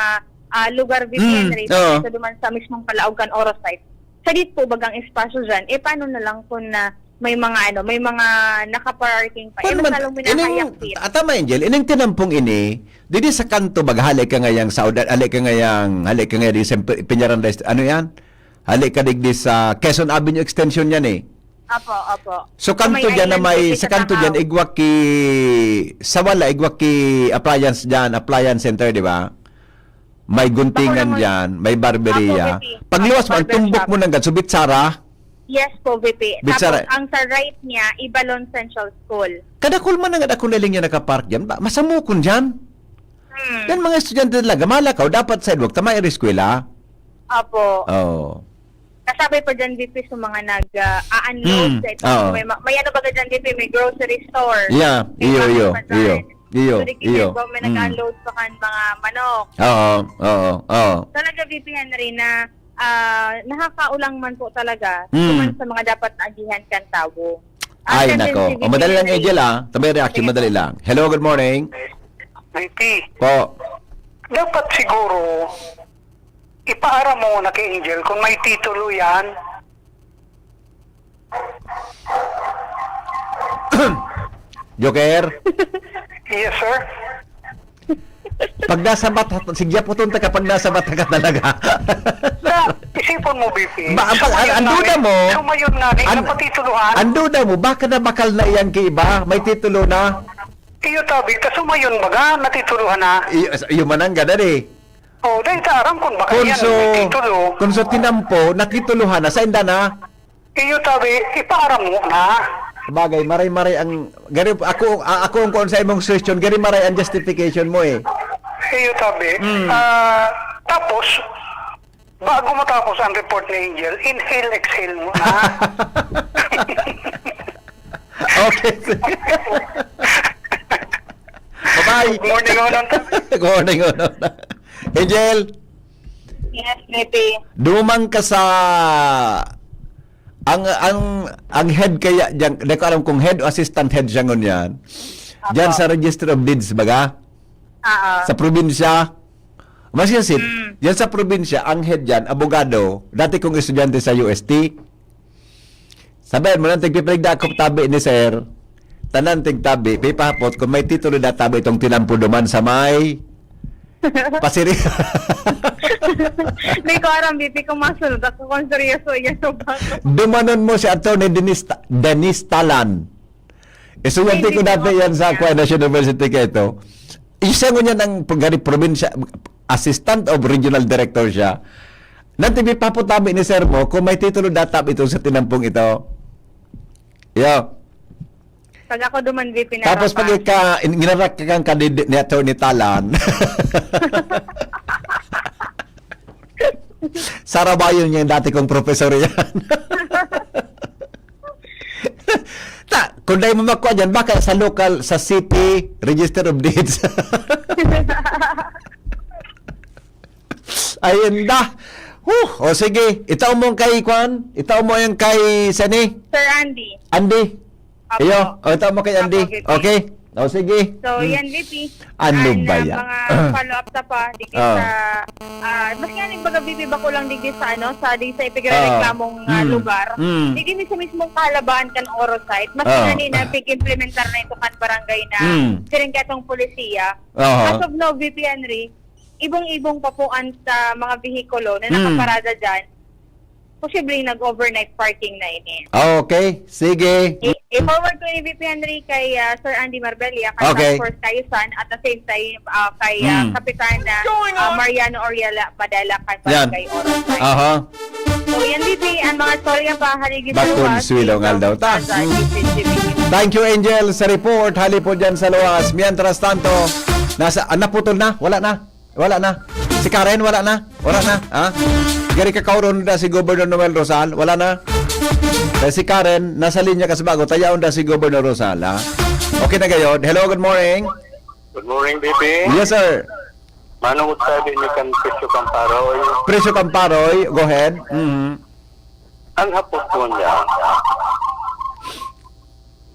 lugar, VP Henry, sa duman sa mismong Palaogan Orosite. Sa dit po bagang espasyo dyan, paano na lang kung may mga nakaparking pa. Masalong minahayang fit. Tama, Angel, ining tinampong ini, didi sa kanto halik ka ngayang Saudat, halik ka ngayang di sa Pinyaran, ano yan? Halik ka digdi sa Quezon Avenue Extension yan eh. Apo. So kanto dyan na sa kanto dyan, igwak ki appliance dyan, appliance center, di ba? may guntingan Bakulangon. dyan, may barberia. Apo, VP. Pagluwas mo, ang Barber tumbok shop. mo ng Subit Sara, Yes po, VP. Bitsara. Tapos, ang sa right niya, Ibalon Central School. kadakul man nga ako naling yan nakapark dyan. Masamukon dyan. Yan mga estudyante talaga, malakaw, dapat sidewalk, tama yung eskwela. Opo. Oo. Kasabi pa dyan, VP, sa mga nag-unload. Oo. May ano ba dyan, VP? May grocery store. Yeah, May iyo, bahay iyo, pa dyan. iyo, iyo, So, di iyo. kinito, may nag-unload pa kan mga manok. Oo, oo, oo. Talaga, VP Henry, na nakakaulang man po talaga Mm. sa mga dapat naagihan kan tao. Ay, nako. O, madali lang, Angel, Tabay reaction, Sige. madali lang. Hello, good morning. VP, Po. dapat siguro ipaara mo na kay Angel kung may titulo yan. Joker, Yes, sir. pag nasa bata, sigya po tunta ka pag nasa bata ka talaga. Na, isipon mo, BP. Ba, ang duda mo, Sumayon na, di an- ka patituluhan. ang duda mo, baka na bakal na iyan kay iba? May titulo na? Iyo tabi, ta sumayon baga, natituluhan na. Iyo manang gana eh. O, dahil taaram kung baka yan, Kunso, may titulo. kunso tinampo, nakituluhan na, sa inda na? Iyo tabi, ipaara mo na. Bagay, maray-maray ang, gari, ako ang kung sa imong suggestion, gari maray ang justification mo eh. Iyo tabi. Tapos, bago matapos ang report ni Angel, inhale, exhale mo na. Okay. Bye-bye. Good morning, Onon. Good morning, Onon. Angel, Yes, VP. dumang ka sa ang head kaya diyan, di ko alam kung head o assistant head siya ngon yan. Diyan sa Register of Deeds baga sa probinsya. Mas yasit, diyan sa probinsya ang head diyan abogado, dati kong estudyante sa UST. Sabihin mo nang tigpiprigda ako tabi ni sir. Tanan tigtabi, may pahapot kung may titulo na tabi itong tinampo duman sa may pasiri. Hindi ko aram, VP, kung masunod ako kung seryoso yan o ba? Dumanon mo si Atty. Dennis Talan. Estudyante ko dati yan sa Aquinas University ka ito. Isa ko niya ng probinsya, assistant of regional director siya. Nanti paputabi ni sir mo kung may titulo datap ito sa tinampong ito. Yo. Pag ako duman, VP, na Tapos pag ginarak ka kang candidate ni Atty. Talan. Sarabayon niya yung dati kong professor yan. Kung dahil mo makuha dyan, baka sa local, sa city, register of deeds. Ayun da. O sige, itaw mo kay Kwan, itaw mo yung kay Sani, Sir Andy. Andy. Apo. Iyo, o itaw mo kay Andy. Apo, VP. Okay? O sige. So, yan, VP. Ano And, ba yan? mga follow-up sa pa, digit Oh. sa, mas nga nang baga, VP, ba ko lang digit sa, di sa ipigreklamong lugar. Digit ni sa mismong kahalabaan kan Orosite, mas nga na pig-implementar na ito kan barangay na siring katong polisiya. As of now, VP Henry, ibong-ibong papuan sa mga vehikulo na nakaparada dyan, posibleng nag-overnight parking na ini. Okay, sige. I-forward ko ni VP Henry kay Sir Andy Marbella, kay Okay. Task Force Cayusan, at the same time kay Kapitan Mariano Oriela Padala, kay Yan. Barangay Orosite. Aha. So yan, VP, ang mga storya pa haligi sa Bakun luwas. swilongal daw ta. Thank you, Angel, sa report. Hali po dyan sa luwas. Mientras tanto, naputol na? Wala na? Wala na? Si Karen, wala na? Wala na? Ha? Gari kakauron na si Governor Noel Rosal? Wala na? Dahil si Karen, nasa linya kasi bago, tayaon na si Governor Rosal, ha? Okay na gayon. Hello, good morning. Good morning, BP. Yes, sir. Manong sabi ni Campeche Camparoy, Presyo Camparoy, go ahead. ang hapos po niya,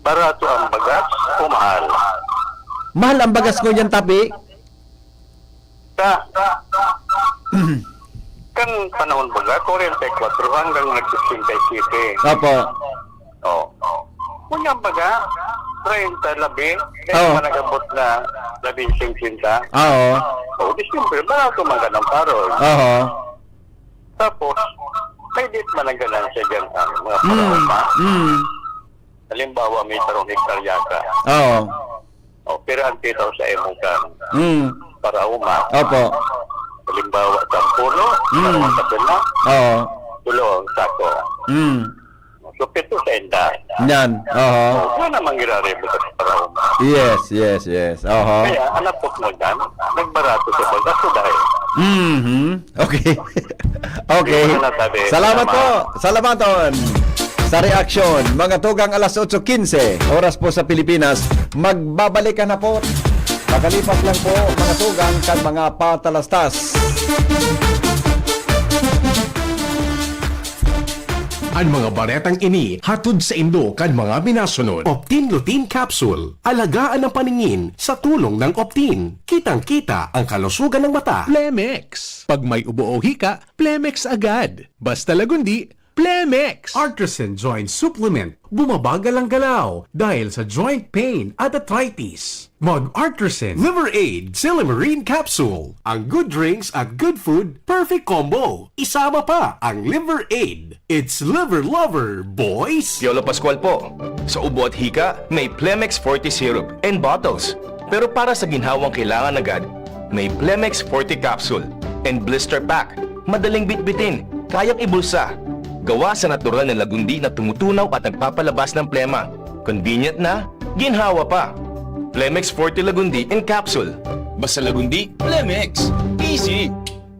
barato ang bagas o mahal? Mahal ang bagas ko dyan, tapi. Kan panahon baga, 44 hanggang nag-67. Opo. Oh. Kunyang baga, 30 labi, Oo. managabot na 15 Oo. O, di siyempre, barato man ka ng parol. Oo. Tapos, may dit man ang ganansya dyan ang mga parol pa. Halimbawa, may 3 hektarya ka. Oo. O, pero ang titaw sa imong ka Mm. para uma. Opo. halimbawa sa puno, karong kapila, Oo. tulo ang sako. So, 7 sa enda. Yan. Oo. So, naman ginari mo sa parang. Yes. Oo. Kaya, anapot mo dyan, nagbarato sa pagkaso dahil. Okay. Okay. Salamat po. Salamaton. Sa reaksyon, mga tugang alas 8:15, oras po sa Pilipinas, magbabalik ka na po. Makalipas lang po, mga tugang kan mga patalastas. Ang mga baretang ini hatod sa Indo kan mga binasunod. Optin Lutein Capsule. Alagaan ang paningin sa tulong ng Optin. Kitang-kita ang kalusugan ng mata. Plemex. Pag may ubo o hika, Plemex agad. Basta lagundi, Plemex. Artisan Joint Supplement. Bumabagal ang galaw dahil sa joint pain at arthritis. Mag-Artisan Liver Aid Silimarine Capsule. Ang good drinks at good food, perfect combo. Isama pa ang Liver Aid. It's liver lover, boys! Piolo Pascual po. Sa ubo at hika, may Plemex Forte Syrup and bottles. Pero para sa ginhawang kailangan agad, may Plemex Forte Capsule and Blister Pack. Madaling bitbitin, kayang ibulsa. Gawa sa natural na lagundi na tumutunaw at nagpapalabas ng plema. Convenient na, ginhawa pa. Plemex Forte Lagundi in Capsule. Basta lagundi, Plemex. Easy!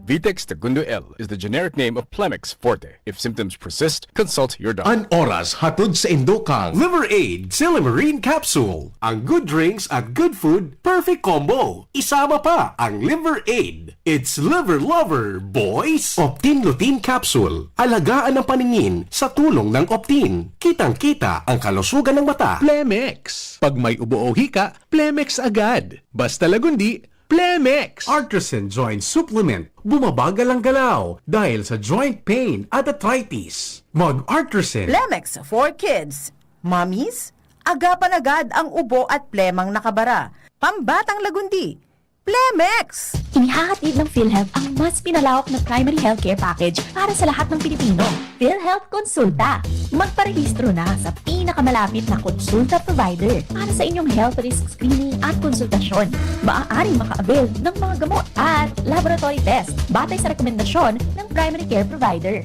Vitex Segundo L is the generic name of Plemex Forte. If symptoms persist, consult your doctor. An oras hatod sa Indokang Liver Aid Silimarine Capsule. Ang good drinks at good food, perfect combo. Isama pa ang Liver Aid. It's liver lover, boys! Optin Lutein Capsule. Alagaan ang paningin sa tulong ng Optin. Kitang-kita ang kalusugan ng mata. Plemex. Pag may ubo o hika, Plemex agad. Basta lagundi, Plemex. Artisan Joint Supplement. Bumabagal ang galaw dahil sa joint pain at arthritis. Mag-Artisan. Plemex for kids. Mommies, agapan agad ang ubo at plemang nakabara. Pambatang lagundi. Plemex! Inihahatid ng PhilHealth ang mas pinalawak na primary healthcare package para sa lahat ng Pilipino. PhilHealth Konsulta. Magparehistro na sa pinakamalapit na konsulta provider para sa inyong health risk screening at konsultasyon. Maaaring maka-avail ng mga gamot at laboratory test batay sa rekomendasyon ng primary care provider.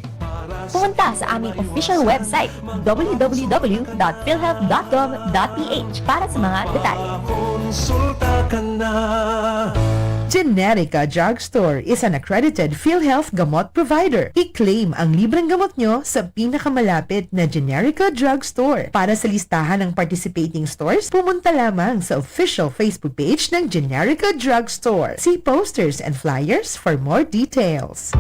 Pumunta sa aming official website www.philhealth.gov.ph para sa mga detalye. Generica Drugstore is an accredited PhilHealth gamot provider. I-claim ang libreng gamot nyo sa pinakamalapit na Generica Drugstore. Para sa listahan ng participating stores, pumunta lamang sa official Facebook page ng Generica Drugstore. See posters and flyers for more details.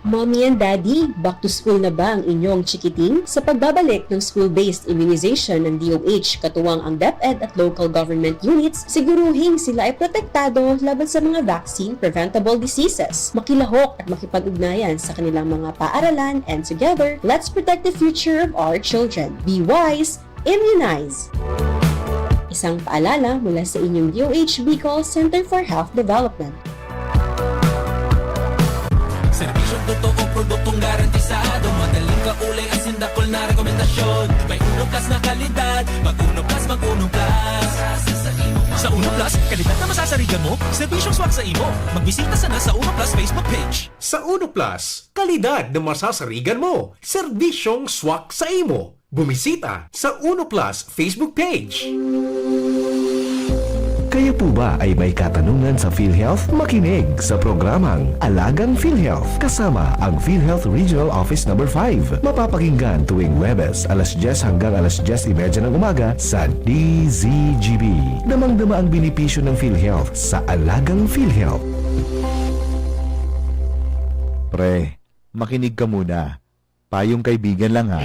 Mommy and Daddy, back to school na ba ang inyong chikiting? Sa pagbabalik ng school-based immunization ng DOH, katuwang ang DepEd at local government units, siguruhin sila ay protektado laban sa mga vaccine-preventable diseases. Makilahok at makipag-ugnayan sa kanilang mga paaralan, and together, let's protect the future of our children. Be wise, immunize! Isang paalala mula sa inyong DOH Bicol Center for Health Development. Serbisyong totoo, produktong garantisado, madaling kaulay ang sindakol na rekomendasyon. May Uno Plus na kalidad, mag-Uno Plus, mag-Uno Plus. Sa Uno Plus, kalidad na masasarigan mo, serbisyong swak sa imo. Magbisita sana sa Uno Plus Facebook page. Sa Uno Plus, kalidad na masasarigan mo, serbisyong swak sa imo. Bumisita sa Uno Plus Facebook page. Kayo po ba ay may katanungan sa PhilHealth? Makinig sa programang Alagang PhilHealth kasama ang PhilHealth Regional Office No. 5. Mapapakinggan tuwing Webes, alas 10 hanggang alas 10:30 ng umaga sa DZGB. Damang-dama ang benepisyo ng PhilHealth sa Alagang PhilHealth. Pre, makinig ka muna. Payong kaibigan lang ha.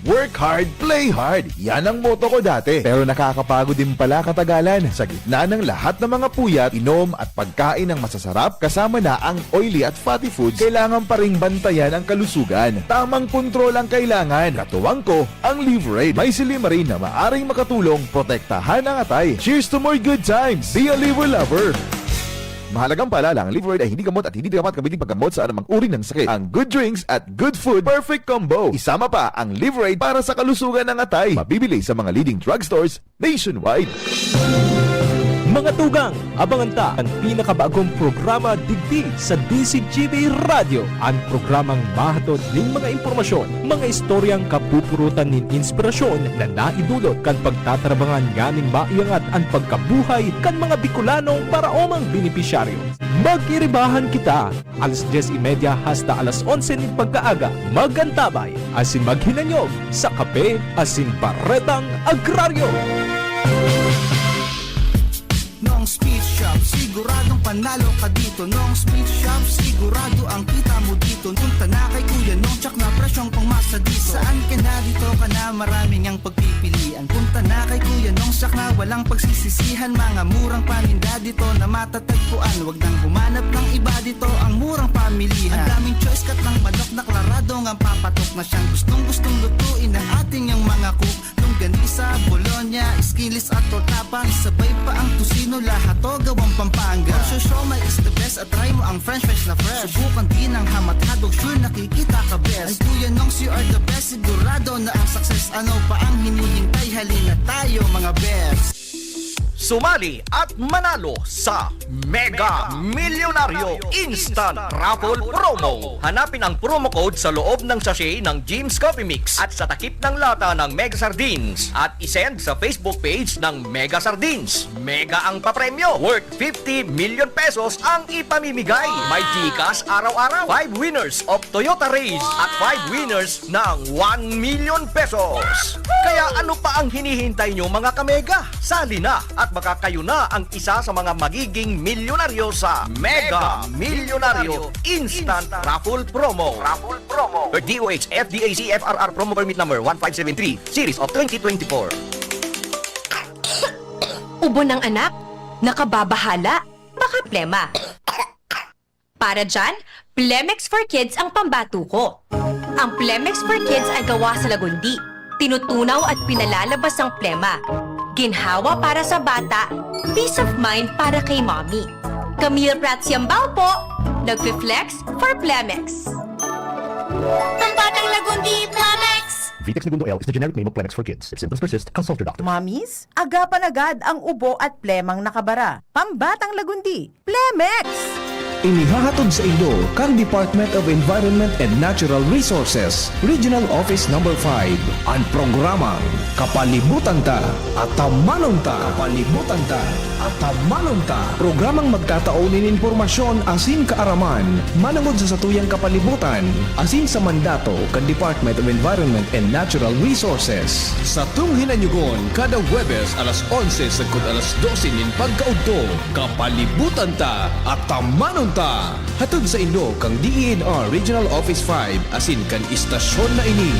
Work hard, play hard. Yan ang motto ko dati. Pero nakakapagod din pala katagalan. Sa gitna ng lahat ng mga puyat, inom at pagkain ng masasarap, kasama na ang oily at fatty foods, kailangan pa ring bantayan ang kalusugan. Tamang kontrol ang kailangan. Katuwang ko, ang Liver Aid. May silimarin na maaring makatulong protektahan ang atay. Cheers to more good times. Be a liver lover. Mahalagang paalala, ang Liver Aid ay hindi gamot at hindi dapat gamitin paggamot sa anumang uri ng sakit. Ang good drinks at good food, perfect combo. Isama pa ang Liver Aid para sa kalusugan ng atay. Mabibili sa mga leading drugstores nationwide. Mga tugang, abangan ta ang pinakabagong programa digdi sa DCGV Radio. Ang programang mahatod ning mga impormasyon, mga istoryang kapupurutan nin inspirasyon na naidulot kan pagtatrabangan nganing maiangat ang pagkabuhay kan mga Bicolanong para omang benepisyaryo. Magkiribahan kita, alas 10:30 hasta alas 11 ning pagkaaga. Magantabay, asin maghinanyog sa kape, asin paretang agraryo. Nong Speed Shop, siguradong panalo ka dito. Nong Speed Shop, sigurado ang kita mo dito. Punta na kay Kuya Nong, tsak na presyong pangmasa dito. Saan ka na dito ka na, maraming ang pagpipilian. Punta na kay Kuya Nong, tsak na walang pagsisisihan. Mga murang paninda dito na matatagpuan. Huwag nang humanap ng iba dito, ang murang pamilihan. Ang daming choice kat ng manok na klaradong ang papatok na siyang gustong lutuin ng ating yung mga cook. Longganisa, Bologna, Skilis at Tortapa. Sabay pa ang tusino, lahat to gawang Pampanga. Siomai is the best at try mo ang French fries na fresh. Subukan din ang hamat-hadog, sure nakikita ka best. Ay Kuya Nongs, you are the best, sigurado na ang success. Ano pa ang hinihintay, halina tayo mga best. Sumali at manalo sa Mega Milyonaryo Instant Raffle Promo. Hanapin ang promo code sa loob ng sachet ng Jim's Coffee Mix at sa takip ng lata ng Mega Sardines at isend sa Facebook page ng Mega Sardines. Mega ang papremyo, worth 50 million pesos ang ipamimigay. May Gcash araw-araw, 5 winners of Toyota Race at 5 winners ng 1 million pesos. Kaya ano pa ang hinihintay nyo mga kamega? Sali na at baka kayo na ang isa sa mga magiging milyonaryo sa Mega Milyonaryo Instant Raffle Promo. DOH FDAC FRR Promo Permit Number 1573 Series of 2024. Ubo ng anak? Nakababahala? Baka plema. Para dyan, Plemex for Kids ang pambato ko. Ang Plemex for Kids ay gawa sa lagundi. Tinutunaw at pinalalabas ang plema. Ginhawa para sa bata, peace of mind para kay mommy. Camille Prats Yambao po, nagfi-flex for Plemex. Pambatang lagundi, Plemex! Vitex Segundo L is the generic name of Plemex for kids. If symptoms persist, consult your doctor. Mommies, agapan agad ang ubo at plemang nakabara. Pambatang lagundi, Plemex! Inihahatod sa inyo kang Department of Environment and Natural Resources, Regional Office Number 5, ang programang Kapalibutan Ta at Tamanon Ta. Kapalibutan Ta at Tamanon Ta. Programang magtataunin informasyon asin kaaraman, manangod sa satuyang kapalibutan, asin sa mandato kang Department of Environment and Natural Resources. Sa tunghinanyugon, kada Huwebes alas 11 sagkod alas 12 nin pagkaudto, Kapalibutan Ta at Tamanon Ta. Hatod sa inyo kang DENR Regional Office 5 asin kan istasyon na ini.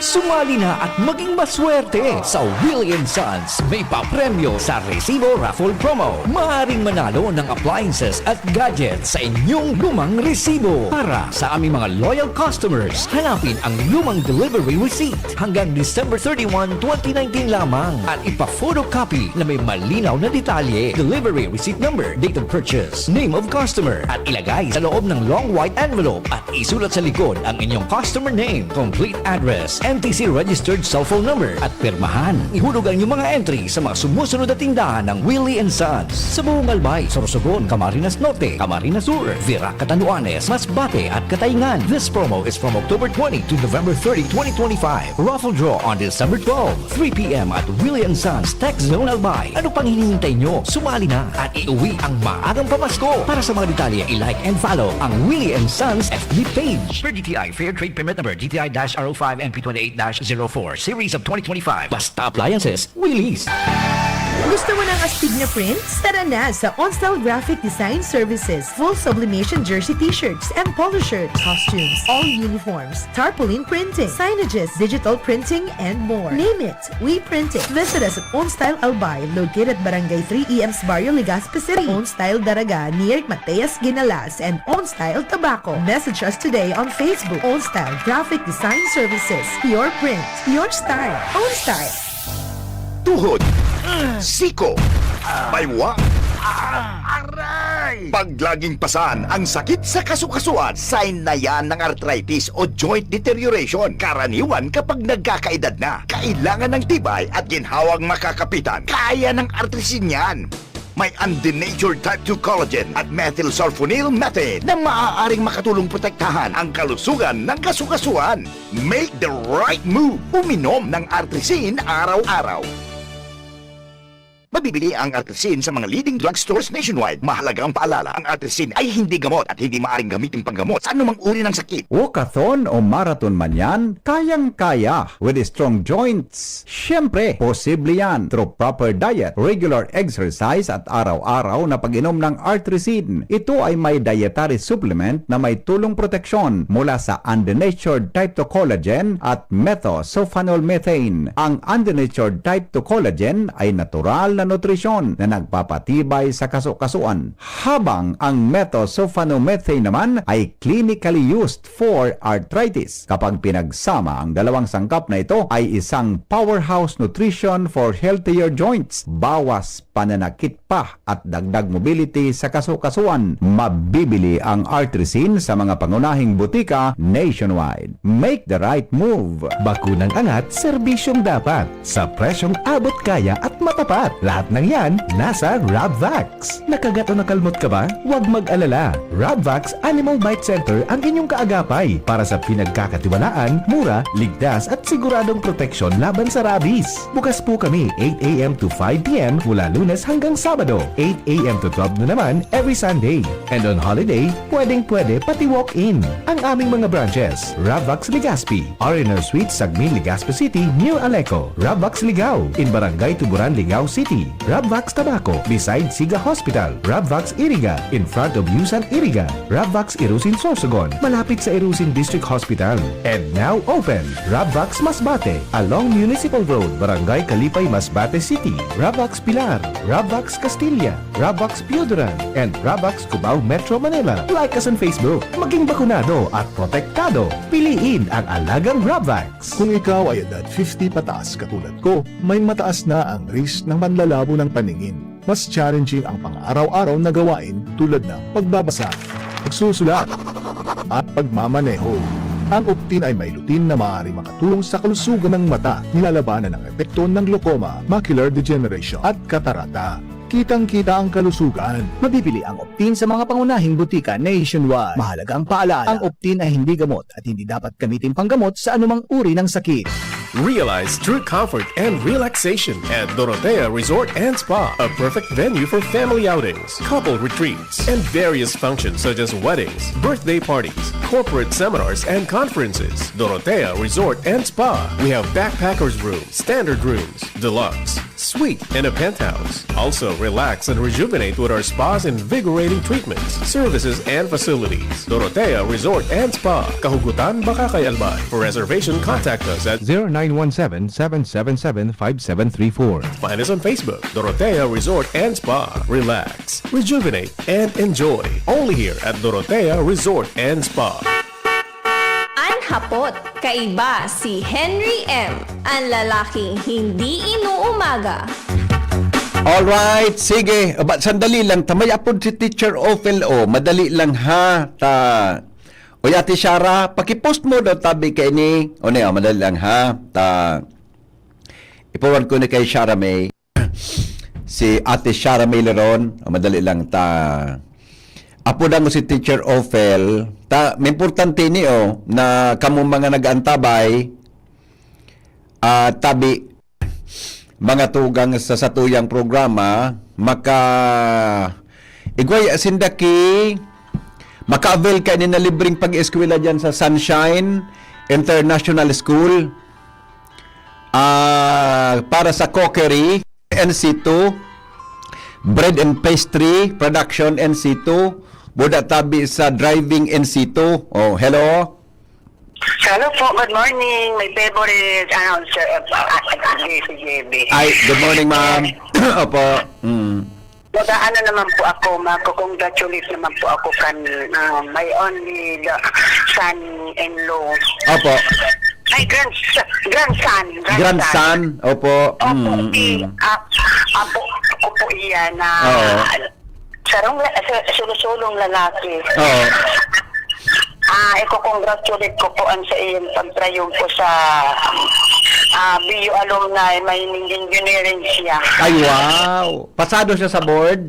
Sumali na at maging maswerte sa Willie & Sons. May papremyo sa Resibo Raffle Promo. Maaaring manalo ng appliances at gadgets sa inyong lumang resibo. Para sa aming mga loyal customers, hanapin ang lumang delivery receipt hanggang December 31, 2019 lamang at ipa-photocopy na may malinaw na detalye, delivery receipt number, date of purchase, name of customer at ilagay sa loob ng long white envelope at isulat sa likod ang inyong customer name, complete address, NTC registered cellphone number at pirmahan. Ihulog ang inyong mga entry sa mga sumusunod na tindahan ng Willie & Sons sa buong Albay, Sorsogon, Camarines Norte, Camarines Sur, Virac, Catanduanes, Masbate at Katayngan. This promo is from October 20 to November 30, 2025. Raffle draw on December 12, 3 p.m. at Willie & Sons Tech Zone Albay. Ano pang hinihintay nyo? Sumali na at iuwi ang maagang pamasko. Para sa mga detalye, i-like and follow ang Willie & Sons FB page. Per DTI Fair Trade Permit Number DTI-R05 NP28-04 Series of 2025. Basta Appliances, Willie's. Gusto mo ng astig na prints? Tara na sa OnStyle Graphic Design Services. Full sublimation jersey t-shirts and polo shirts, costumes, all uniforms, tarpaulin printing, signages, digital printing, and more. Name it, we print it. Visit us at OnStyle Albay, located Barangay 3 EMS Barrio Legazpi City. OnStyle Daraga near Mateas Ginalas and OnStyle Tobacco. Message us today on Facebook. OnStyle Graphic Design Services. Your print, your style. OnStyle. Tuhod, siko, baywa, Aray! Pag laging pasan ang sakit sa kasukasuan, sign na yan ng arthritis o joint deterioration. Karaniwan kapag nagkakaedad na. Kailangan ng tibay at ginhawang makakapitan. Kaya ng artrisin yan. May undenatured type 2 collagen at methylsulfonyl methane na maaaring makatulong protektahan ang kalusugan ng kasukasuan. Make the right move. Uminom ng artrisin araw-araw. Mabibili ang artrisin sa mga leading drugstores nationwide. Mahalaga ang paalala, ang artrisin ay hindi gamot at hindi maaaring gamitin panggamot sa anumang uri ng sakit. Walkathon o marathon man yan, kayang-kaya with strong joints. Siyempre, posible yan through proper diet, regular exercise at araw-araw na pag-inom ng artrisin. Ito ay may dietary supplement na may tulong proteksyon mula sa undenatured type 2 collagen at methylsulfonyl methane. Ang undenatured type 2 collagen ay natural na nutrisyon na nagpapatibay sa kasukasuan, habang ang methylsulfonomethane naman ay clinically used for arthritis. Kapag pinagsama ang dalawang sangkap na ito ay isang powerhouse nutrition for healthier joints, bawas pananakit pa at dagdag mobility sa kasukasuan. Mabibili ang artrisin sa mga pangunahing butika nationwide. Make the right move. Bakunang angat, serbisyong dapat. Sa presyong abot kaya at matapat. Lahat ng yan, nasa Rabvax. Nakagat o nakalmot ka ba? Huwag mag-alala. Rabvax Animal Bite Center ang inyong kaagapay para sa pinagkakatiwalaan, mura, ligtas at siguradong proteksyon laban sa rabies. Bukas po kami 8 a.m. to 5 p.m. mula Lunes hanggang Sabado, 8 a.m. to 12 na naman every Sunday. And on holiday, pwedeng-pwede pati walk-in. Ang aming mga branches, Rabvax Legazpi, R&R Suite, Sagmin, Legazpi City, near Aleco. Rabvax Ligao, in Barangay Tuburan, Ligao City. Rabvax Tabaco, beside Siga Hospital. Rabvax Iriga, in front of Yusan Iriga. Rabvax Irusin Sorsogon, malapit sa Irusin District Hospital. And now open, Rabvax Masbate, along Municipal Road, Barangay Kalipay, Masbate City. Rabvax Pilar, Rabvax Castilla, Rabvax Piuduran, and Rabvax Cubao Metro Manila. Like us on Facebook. Maging bakunado at protektado. Piliin ang alagang Rabvax. Kung ikaw ay edad 50 pataas katulad ko, may mataas na ang risk ng panlalabo ng paningin. Mas challenging ang pang-araw-araw na gawain tulad ng pagbabasa, pagsusulat, at pagmamaneho. Ang Optin ay may lutin na maaaring makatulong sa kalusugan ng mata, nilalabanan ng epekto ng glaucoma, macular degeneration at katarata. Kitang-kita ang kalusugan. Mabibili ang Optin sa mga pangunahing butika nationwide. Mahalaga ang paalala, ang Optin ay hindi gamot at hindi dapat gamitin panggamot sa anumang uri ng sakit. Realize true comfort and relaxation at Dorotea Resort and Spa, a perfect venue for family outings, couple retreats, and various functions such as weddings, birthday parties, corporate seminars, and conferences. Dorotea Resort and Spa. We have backpackers rooms, standard rooms, deluxe, suite, and a penthouse. Also, relax and rejuvenate with our spa's invigorating treatments, services, and facilities. Dorotea Resort and Spa, Kahugutan, Bakakay, Albay. For reservation, contact us at 0917-777-5734. Find us on Facebook, Dorotea Resort and Spa. Relax, rejuvenate, and enjoy. Only here at Dorotea Resort and Spa. Anhapot, kaiba si Henry M. Ang lalaking hindi inuumaga. Alright, sige. Aba, sandali lang. Tamay apod si Teacher Ophel. O, madali lang ha. O, Ate Shara, pakipost mo daw tabi kay ni. O, madali lang ha. Ipawan ko na kay Shara May. Si Ate Shara May Leron. O, madali lang apo na mo si Teacher Ophel. May importante ni na kamo mga nag-antabay tabi mga tugang sa satuyang programa igway asindaki maka-avail ka ni na libreng pag-eskwela dyan sa Sunshine International School para sa cookery NC2, bread and pastry production NC2, buda tabi sa driving NC2. Oh, hello. Hello po, good morning. My favorite announcer, si JB. Ay, good morning, ma'am. Opo. Ano naman po ako, mag-congratulate naman po ako kan my only son-in-law. Opo. Ay, grandson. Opo. Opo, apo ko po iyan na Sarong sulusulong lalaki. Oo. Iko-congratulate ko po ang sa iyong pagtrayong po sa BU alumni, may engineering siya. Ay, wow. Pasado siya sa board?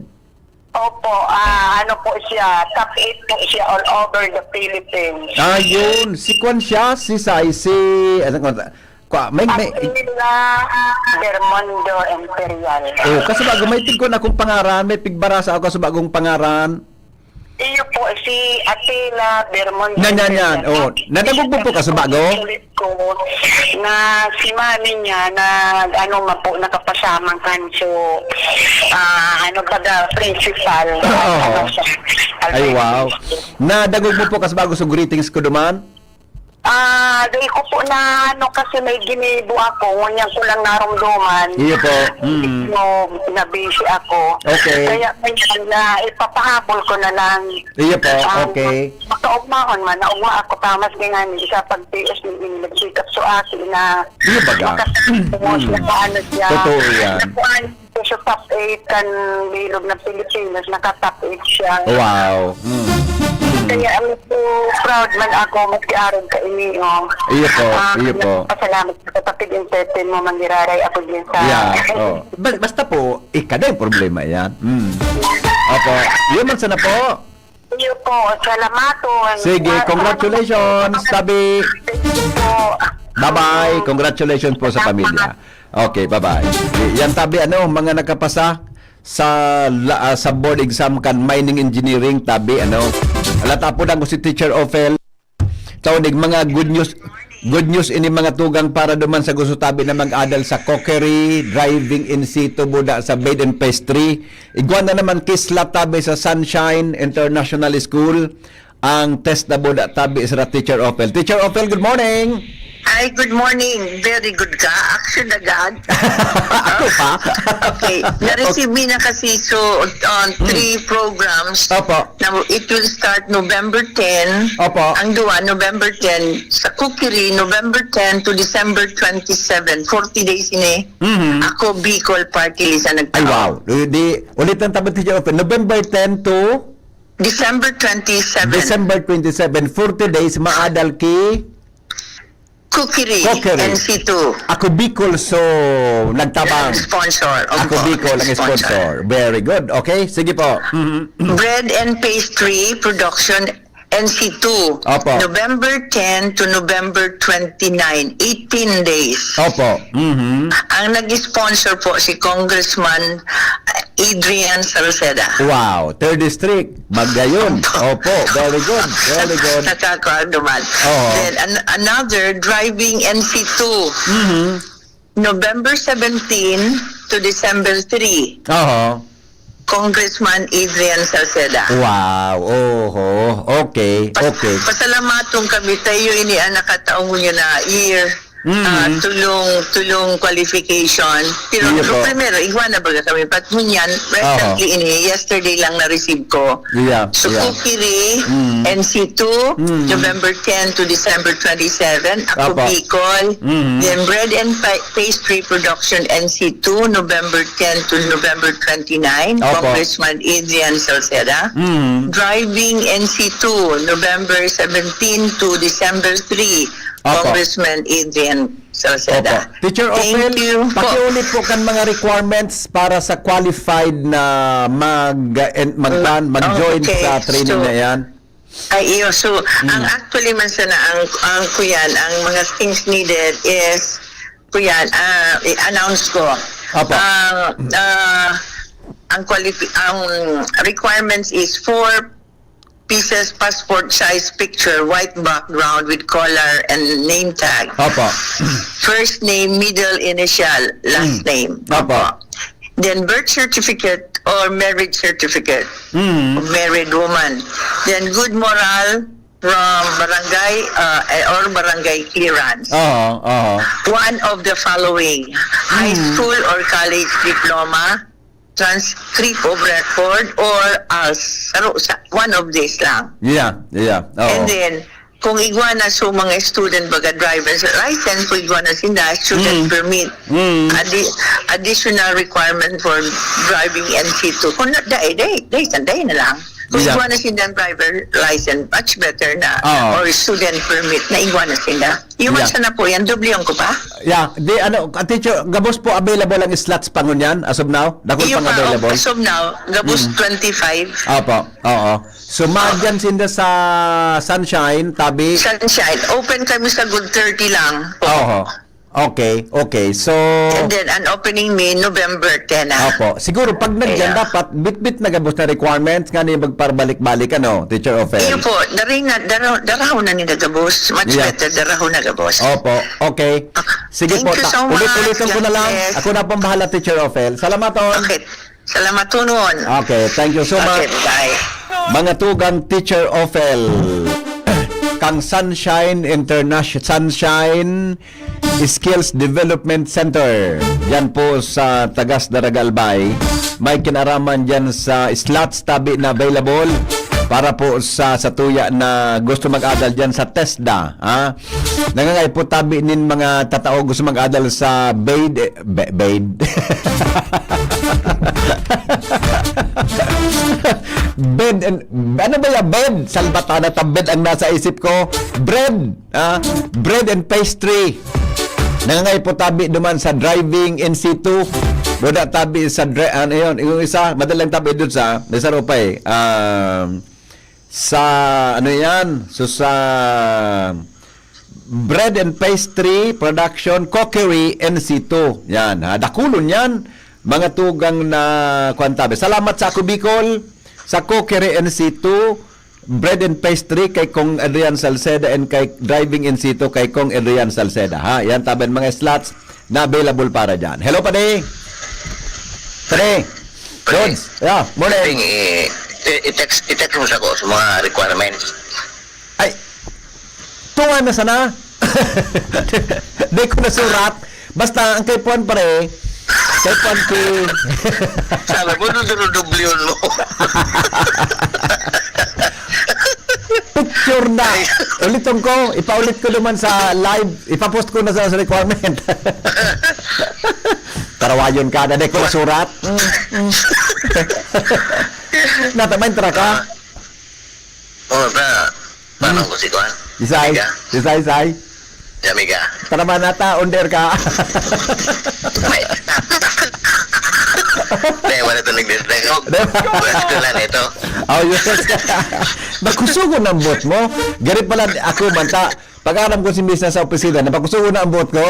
Opo, ano po siya, top 8 po siya all over the Philippines. Ayun. Si Kwan siya, si Sai, si... may... Atila Bermondo Imperial. Oh, kasi bago may tigko na akong pangaran, may pigbarasa ako sa bagong pangaran. Iyo po, si Atila Bermondo. Yan. Oh, nadagog po ka sa bago? Ko na si mami niya na nakapasamang kanso principal. Ay, wow. Nadagog mo po ka sa bago sa greetings ko duman? Dahil ko po na kasi may ginibo ako, ngunyan ko lang narumduman. Iyo po. Na-busy ako. Okay. Kaya ngayon na ipapahabol ko na lang. Iyo po, okay. Makaugmahon man, naugma ako tamas ganyan, isa pag-tiis ni nagsikap so akin na iyo baga? Nakaano siya. Totoo yan. Nakuhaan siya top 8 kan bilog ng Pilipinas, naka-top 8 siya. Wow. Kaya po proud man ako mag-aaral ka iniyo. Iyo po. Pasalamat sa kapatid entertain mo mangiraray ako din sa... Yeah. Basta po, ikada yung problema yan. Opo. Yun man sana po. Iyo po. Salamaton. Sige, congratulations, Tabi. Bye-bye. Congratulations po sa pamilya. Okay, bye-bye. Yan, Tabi, mga nakapasa sa board exam kan mining engineering, Tabi, alata po lang ko si Teacher Ophel. Tawag mga good news ini mga tugang para duman sa gusto Tabi na mag-adal sa cookery, driving in situ buda sa bed and pastry. Igwan na naman kisla Tabi sa Sunshine International School. Ang test na buda Tabi sa Teacher Ophel. Teacher Ophel, good morning. Hi, good morning. Very good ka. Action agad. Ako pa? Okay. Na-receive me na kasi on 3 programs. Opo. Now, it will start November 10. Opo. Ang duwa, November 10. Sa cookery, November 10 to December 27. 40 days ini. Ako, Bicol Party List na nagtao. Ay, wow. Ulit ang tabi Teacher Ophel. November 10 to... December 27. December 27. 40 days maadal ki... Cookery. NC2. Ako Bicol, so nagtabang. Sponsor. Ako Bicol ang sponsor. Very good. Okay, sige po. Bread and pastry production NC2. Opo. November 10 to November 29. 18 days. Opo. Ang nag-sponsor po si Congressman Adrian Salceda. Wow. 3rd District. Magayon. Opo. Very good. Very good. Nakakaduman. Then another driving NC2. November 17 to December 3. Congressman Adrian Salceda. Wow. Okay. Pasalamatong kami tayo ini nakataong nyo na year. Tulong qualification. Pero primero, igwan na baga kami. Pat munyan, recently yesterday lang na-receive ko. So, cookery, NC2, November 10 to December 27. Ako Bicol. Then bread and pastry production, NC2, November 10 to November 29. Congressman Adrian Salceda. Driving, NC2, November 17 to December 3. Congressman Adrian Salceda. Teacher Ophel, pakiulit po kan mga requirements para sa qualified na mag-join sa training na yan. Ay, iyo. So, ang actually man sana, ang kuyan, ang mga things needed is, kuyan, i-announce ko. Ang requirements is 4 pieces passport size picture, white background with collar and name tag. First name, middle initial, last name. Then birth certificate or marriage certificate of married woman. Then good moral from barangay or barangay clearance. One of the following: high school or college diploma, transcript of record, or one of these lang. Yeah. And then kung iguana so mga student baga driver's license, kung iguana sinda, student permit. Additional requirement for driving NC2. Kung na, sanday na lang. Kung iguana sinda driver license, much better na. Or student permit na iguana sinda. Iwan na po yan, dublyon ko pa? Teacher, gabos po available ang slots pa ngunyan as of now? Dakol pang available? As of now, gabos 25. Opo, oo. So, madyan sinda sa Sunshine, tabi? Sunshine. Open kami sa good 30 lang. Oo. Okay. So, and then, an opening May, November 10 na. opo. Siguro, pag nagyan, dapat bit-bit na gabos na requirements nga niya magparbalik-balik, Teacher Ophel? Iyo po, daraho na ni nagabos. Much better, daraho na gabos. Opo, okay. Sige Thank po, you so much. ulit-ulitan ko na lang. Yes. Ako na pong bahala, Teacher Ophel. Salamaton. Okay. Salamat tunon. Okay, thank you so much. Okay, bye. Mga tugang Teacher Ophel, kang Sunshine Skills Development Center. Yan po sa Tagas Daragalbay. May kinaraman dyan sa slots tabi na available para po sa tuya na gusto mag-adal dyan sa TESDA. Nangangay po tabi nin mga tatao gusto mag-adal sa BAID. Bed and ano ba yung bed? Salbatana bed ang nasa isip ko. Bread and pastry. Nangangay po tabi duman sa driving NC2. Doda tabi sa yung isa madalang tabi doon sa Desaro pa sa ano yan? So sa bread and pastry production cookery NC2. Yan, dakulon yan. Mga tugang na kwantabe. Salamat sa ako Bicol, sa Cookery NC2, Bread and Pastry kay Kong Adrian Salceda and kay Driving NC2 kay Kong Adrian Salceda. Yan taban mga slots na available para dyan. Hello, Pade. Jones. Yeah, morning. I-text mo sa ko sa mga requirements. Ay, tunga na sana. Di ko na surat. Basta ang kay Puan pare, kay Puan ki... Sabi mo, dublyon mo. Picture na. Ulitin ko, ipaulit ko naman sa live, ipapost ko na sa requirement. Tarawayon ka, na ko na surat. Natamain tara ka. Paano ko si Kuan? Isay. Jamiga. Taraman nata, under ka. Wala ito nag-disregog. Pwesto lang ito. Yes. Nakusugo ng bot mo. Gari pala ako manta. Pag-aram ko si Misa sa opisina, napakusugo na ang bot ko.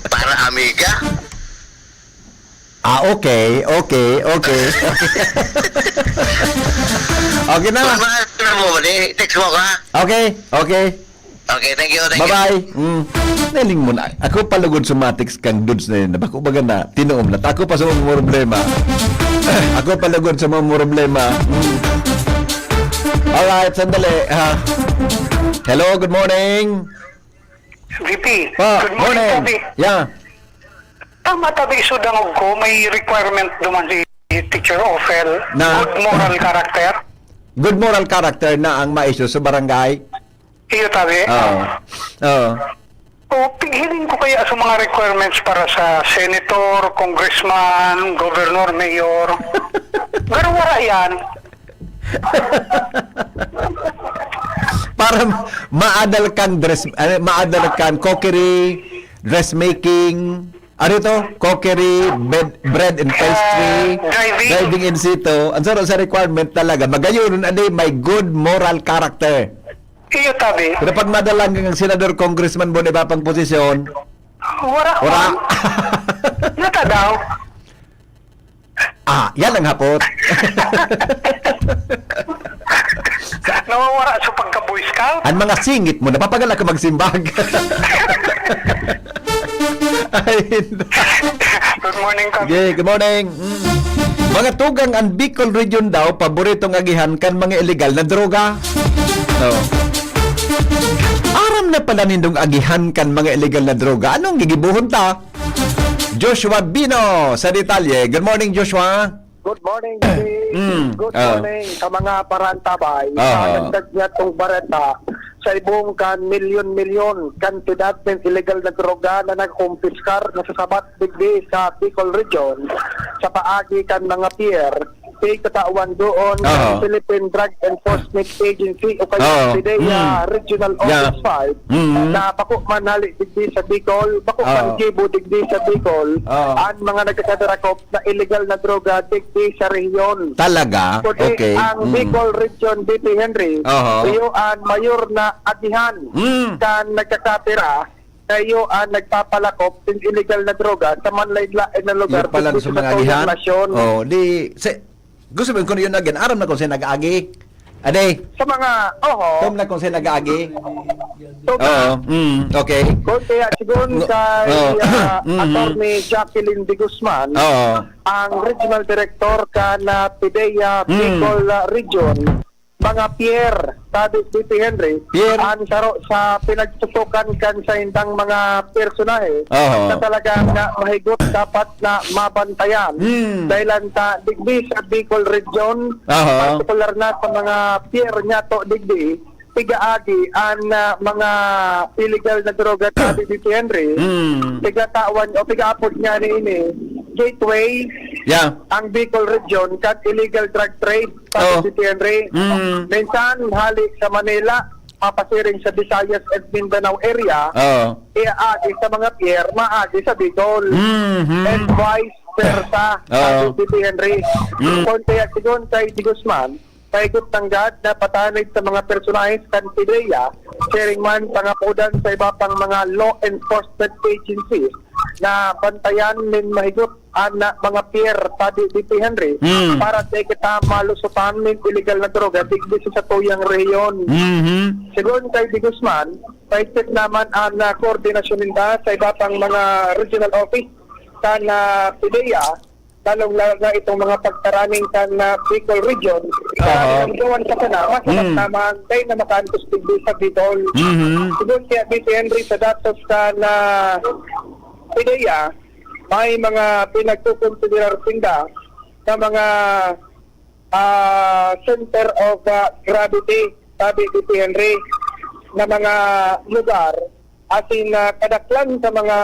Para amiga? Okay. Okay na. Text mo ka? Okay. Okay, thank you. Bye-bye. Naling mo na. Ako palugod somatics kang dudes na yun. Bako baga na, tinuom na. Ako pa sa mga problema. Ako palugod sa mga problema. Alright, sandali. Hello, good morning. VP, good morning, Tabi. Yeah. Tama, Tabi, sudangog ko, may requirement duman si Teacher Ophel. Na? Good moral character. Good moral character na ang ma-issue sa barangay. Iyo, Tabi. Oo. Pigilin ko kaya sa mga requirements para sa senator, congressman, governor, mayor. Garwara yan. Para maadal kang cookery, dressmaking, ano ito? Cookery, bread and pastry, driving in situ. Ang sarap sa requirement talaga. Magayon, may good moral character. Iyo, Tabi. Pero pag madalang kang senador, congressman mo, iba pang posisyon, wala. Nata daw. Yan ang hapot. Nawawara sa pagka-boy scout. Ang mga singit mo, napapagala ka magsimbag. Good morning, Tabi. Okay, good morning. Mga tugang ang Bicol region daw, paboritong agihan kan mga illegal na droga. Aram na pala nindong agihan kan mga illegal na droga. Anong gigibuhon ta? Joshua Bino sa detalye. Good morning, Joshua. Good morning, Good morning sa mga parantabay. Nagdag niya itong bareta sa ibong kan milyon-milyon kantidad ng illegal na droga na nagkumpiskar na sasabat digdi sa Bicol Region sa paagi kan mga pier. Katawan doon ng Philippine Drug Enforcement Agency o kaya PDEA Regional Office 5 na bako manali digdi sa Bicol, bako mangibo digdi sa Bicol ang mga nagkakadarakop na illegal na droga digdi sa rehiyon. Talaga? Kundi Okay. ang Bicol Region DP Henry, iyo ang mayor na agihan kan nagkakapira kayo ang nagpapalakop ng illegal na droga sa manlayla na lugar Yung pala digdi sa sa mga Toyang agihan? Nasyon. Gusto mo kung yun again, aram na kung siya nag-agi. Ade? Sa mga, Tom na kung siya nag-agi. So, okay. kung kaya siguro kay Attorney Jacqueline De Guzman, ang Regional Director ka na PDEA Bicol Region, mga Pier, sabi DP Henry, ang saro sa pinagtutukan kan sa indang mga personahe na talagang mahigot dapat na mabantayan. Dahil ta digdi sa Bicol Region, particular na sa mga Pier niya to digdi, tigaagi ang mga illegal na droga sa DP Henry, tigatawan o tigaapod niya ini gateway ang Bicol Region kat illegal drug trade sa DP Henry. Minsan halik sa Manila, mapasiring sa Visayas at Mindanao area, iaagi sa mga pier, maagi sa Bicol. And vice versa sa DP Henry. Kung kaya sigon kay Di Guzman, paikot tanggad na patanay sa mga personahe sa PDEA, sharing man pangapudan sa iba pang mga law enforcement agencies na bantayan min mahigot ang mga pier sa DP Henry para sa kita malusutan min illegal na droga digdi sa tuyang rehiyon. Sigon kay Di Guzman, paikot naman ang koordinasyon nila sa iba pang mga regional office sa PDEA, lalong-lalo na itong mga pagtaraning sa Bicol Region, gawan sa kana, masabat naman kayo na makaantos digdi sa Bicol. Sigon kaya DP Henry sa datos ka na PDEA, may mga pinagkukonsiderar tinda sa mga center of gravity, sabi DP Henry, na mga lugar asin kadaklan sa mga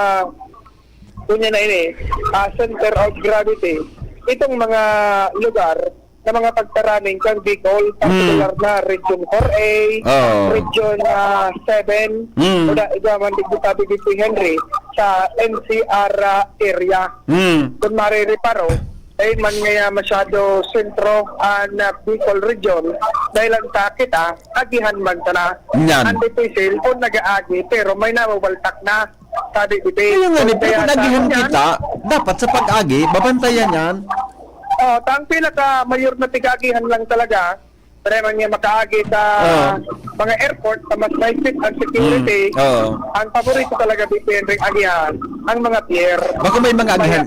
kunya na ini, center of gravity. Itong mga lugar na mga pagtaraning kang Bicol, particular na Region 4A, Region 7, o da igaman digdi sabi DP Henry sa NCR area. Kung marireparo, ay man ngaya masyado sentro ang Bicol Region dahil ang kita, agihan man sana. Ang dipisil kung nag-aagi pero may nababaltak na sabi DP. Kaya nga ni, pero kung agihan kita, dapat sa pag-agi, babantayan yan. Ang pinaka-mayor na tigagihan lang talaga, pero niya makaagi sa mga airport, sa mas mahigpit ang security, ang paborito talaga DP Henry agihan, ang mga pier. Baka may mga agihan,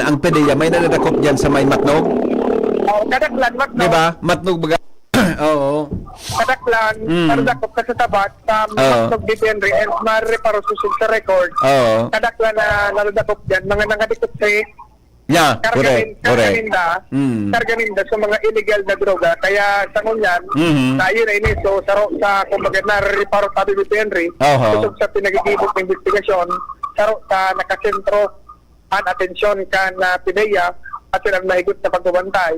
ang PDEA, may nanadakop dyan sa may Matnog? Kadaklan, Matnog. Diba? Matnog baga? Oo. Kadaklan, nadakop ka sa tabat, sa Matnog DP Henry, and mareparo susod sa record. Kadaklan na nadakop dyan, mga nangadikop sa karganinda sa mga illegal na droga. Kaya sa ngunyan, na yun ay niso, saro sa kumbaga na-reparo sa DP Henry, susog sa pinagigibot ng investigasyon, saro sa nakasentro ang atensyon ka na PDEA at silang nahigot na pagbabantay,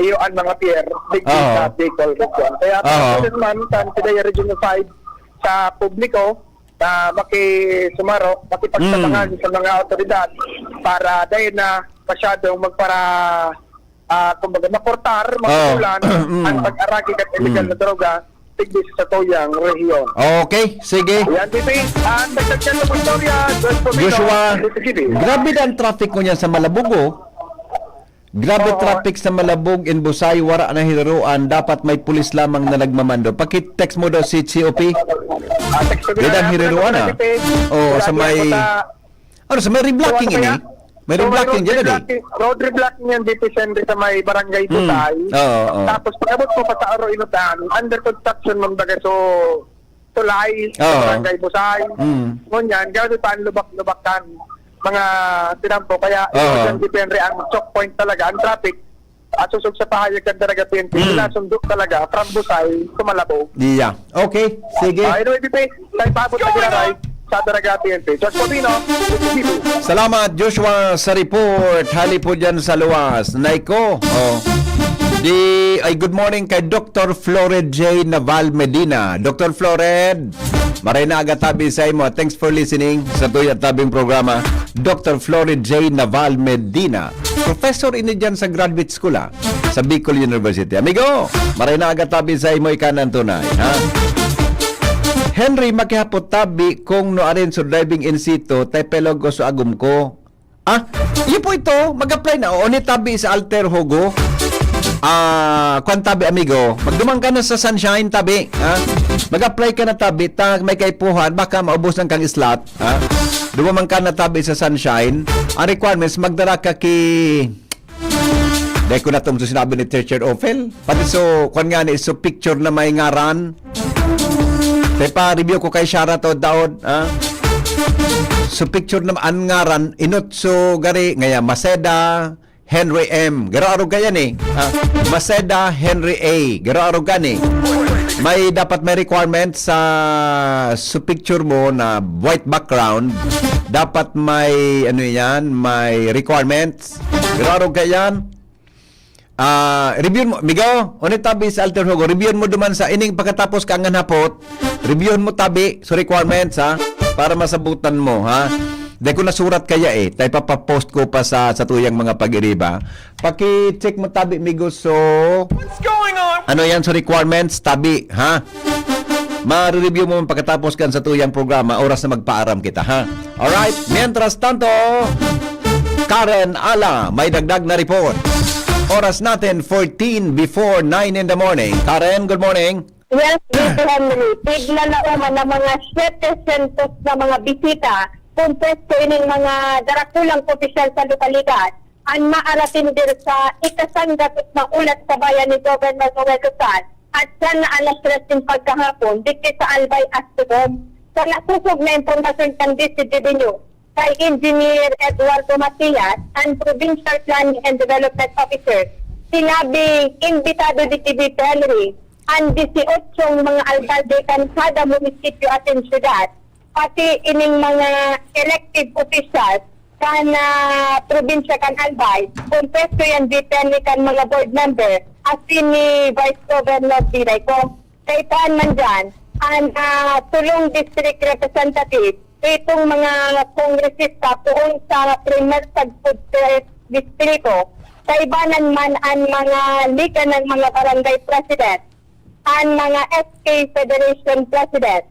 iyo ang mga pier, digdi sa Bicol Region. Kaya man sa PDEA Region 5 sa publiko, na makisumaro, makipagsabangan sa mga otoridad para dahil na masyadong kumbaga maportar, makulan ang pag-araki at illegal na droga digdi sa tuyang rehiyon. Okay, sige. Yan, DP. Ang dagdag na Victoria, Joshua, grabe na ang traffic ko niyan sa Malabugo. Grabe traffic sa Malabog in Busay, wara na hiruan, dapat may pulis lamang na nagmamando. Paki-text mo daw si COP. Dadang hiruan na. Sa may sa may reblocking ini. May reblocking dyan na di. Road reblocking yan dito sa may barangay Busay. Tapos pag-abot mo pa sa Aro Inutan, under construction mong baga tulay sa barangay Busay. Ngunyan, gawin pa ang lubak-lubakan mga tinampo, kaya depende ang choke point talaga, ang traffic at susog sa pahayag ng Daraga PNP, sinasundok talaga from Busay to Malabo. Iya. Okay, sige. Anyway, Bipe, tayo paabot na ginaray sa Daraga PNP. George Pobino, Bibu. Salamat Joshua sa report. Hali po dyan sa luwas. Naiko. Good morning kay Dr. Flored J. Naval Medina. Dr. Flored, maray na aga tabi sa imo. Thanks for listening sa tuyat tabing programa. Dr. Flored J. Naval Medina. Professor ini dyan sa graduate school sa Bicol University. Amigo, maray na aga tabi sa imo ikanan tunay. Ha? Henry, makihapot tabi kung no arin sa driving in situ, tay pelog ko sa agum ko. Iyo po ito, mag-apply na. O ni tabi sa Alter Hogo. Kwan tabi, amigo. Magdumang ka na sa Sunshine tabi. Mag-apply ka na tabi, may kaipuhan, baka maubos ng kang slot. Dumamang ka na tabi sa Sunshine. Ang requirements, magdala ka dahil ko na itong sinabi ni Teacher Ophel. Pati kwan nga ni, picture na may ngaran. Pa-review ko kay Shara to daod. Picture na ang ngaran, inot gari, ngaya, Maseda, Henry M. Garo-aro ganyan Maseda Henry A. Garo-aro gani. May requirement sa picture mo na white background. Dapat may may requirements. Garo-aro ganyan. Review mo, Migo, unit tabi sa Alter Hogo, review mo duman sa ining pagkatapos ka nga napot, review mo tabi sa requirements para masabutan mo Dahil ko nasurat kaya tayo papapost ko pa sa tuyang mga pag-iriba. Paki-check mo tabi, Migo. What's going on? Ano yan sa requirements? Tabi, ma-review mo pagkatapos kan sa tuyang programa, oras na magpaaram kita, Alright, mientras tanto, Karen Ala, may dagdag na report. Oras natin, 14 before 9 in the morning. Karen, good morning. Yes, Mr. Henry. Tignan na uman ng mga 700 na mga bisita kung pwesto ining mga darakulang opisyal sa lokalidad ang maaratin din sa ikasanggatot na ulat sa bayan ni Governor Noel Rizal at sana alas 13 pagkahapon dito sa Albay Astrodome. Sa nasusog na impormasyon kan DCDB kay Engineer Eduardo Matias and Provincial Planning and Development Officer, sinabing imbitado di TV Henry ang 18 mga alkalde kan kada munisipyo at syudad, pati ining mga elected officials kan probinsya kan Albay, kung pwesto yan depende kan mga board member at ni Vice Governor Diray ko. Kay paan man dyan, ang tulong district representative, itong mga kongresista tuon sa primer pag-food distrito, kaibanan man ang mga liga ng mga barangay president, ang mga SK Federation President,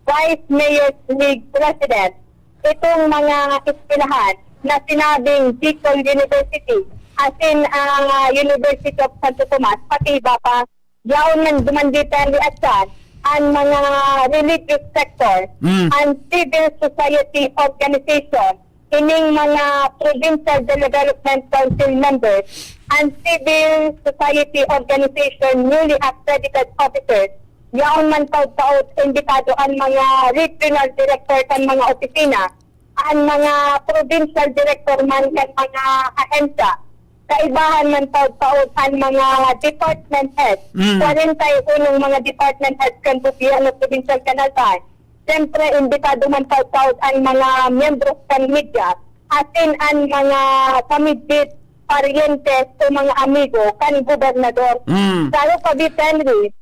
Vice Mayor's League President, itong mga eskwelahan na sinabing Bicol University, as in University of Santo Tomas, pati iba pa, yaon man dumandita ni Atsan, ang mga religious sector, and civil society organization, ining mga provincial development council members, and civil society organization newly accredited officers, yaon man taud-taud imbitado ang mga regional director kan mga opisina, ang mga provincial director man kan mga ahensya, kaibahan man taud-taud ang mga department heads, 41 mga department heads kan gobyerno provincial kanalpan. Siyempre, imbitado man taud-taud ang mga membros kan media, atin ang mga kamidbit, parientes o mga amigo kan gobernador. Salo pa Henry,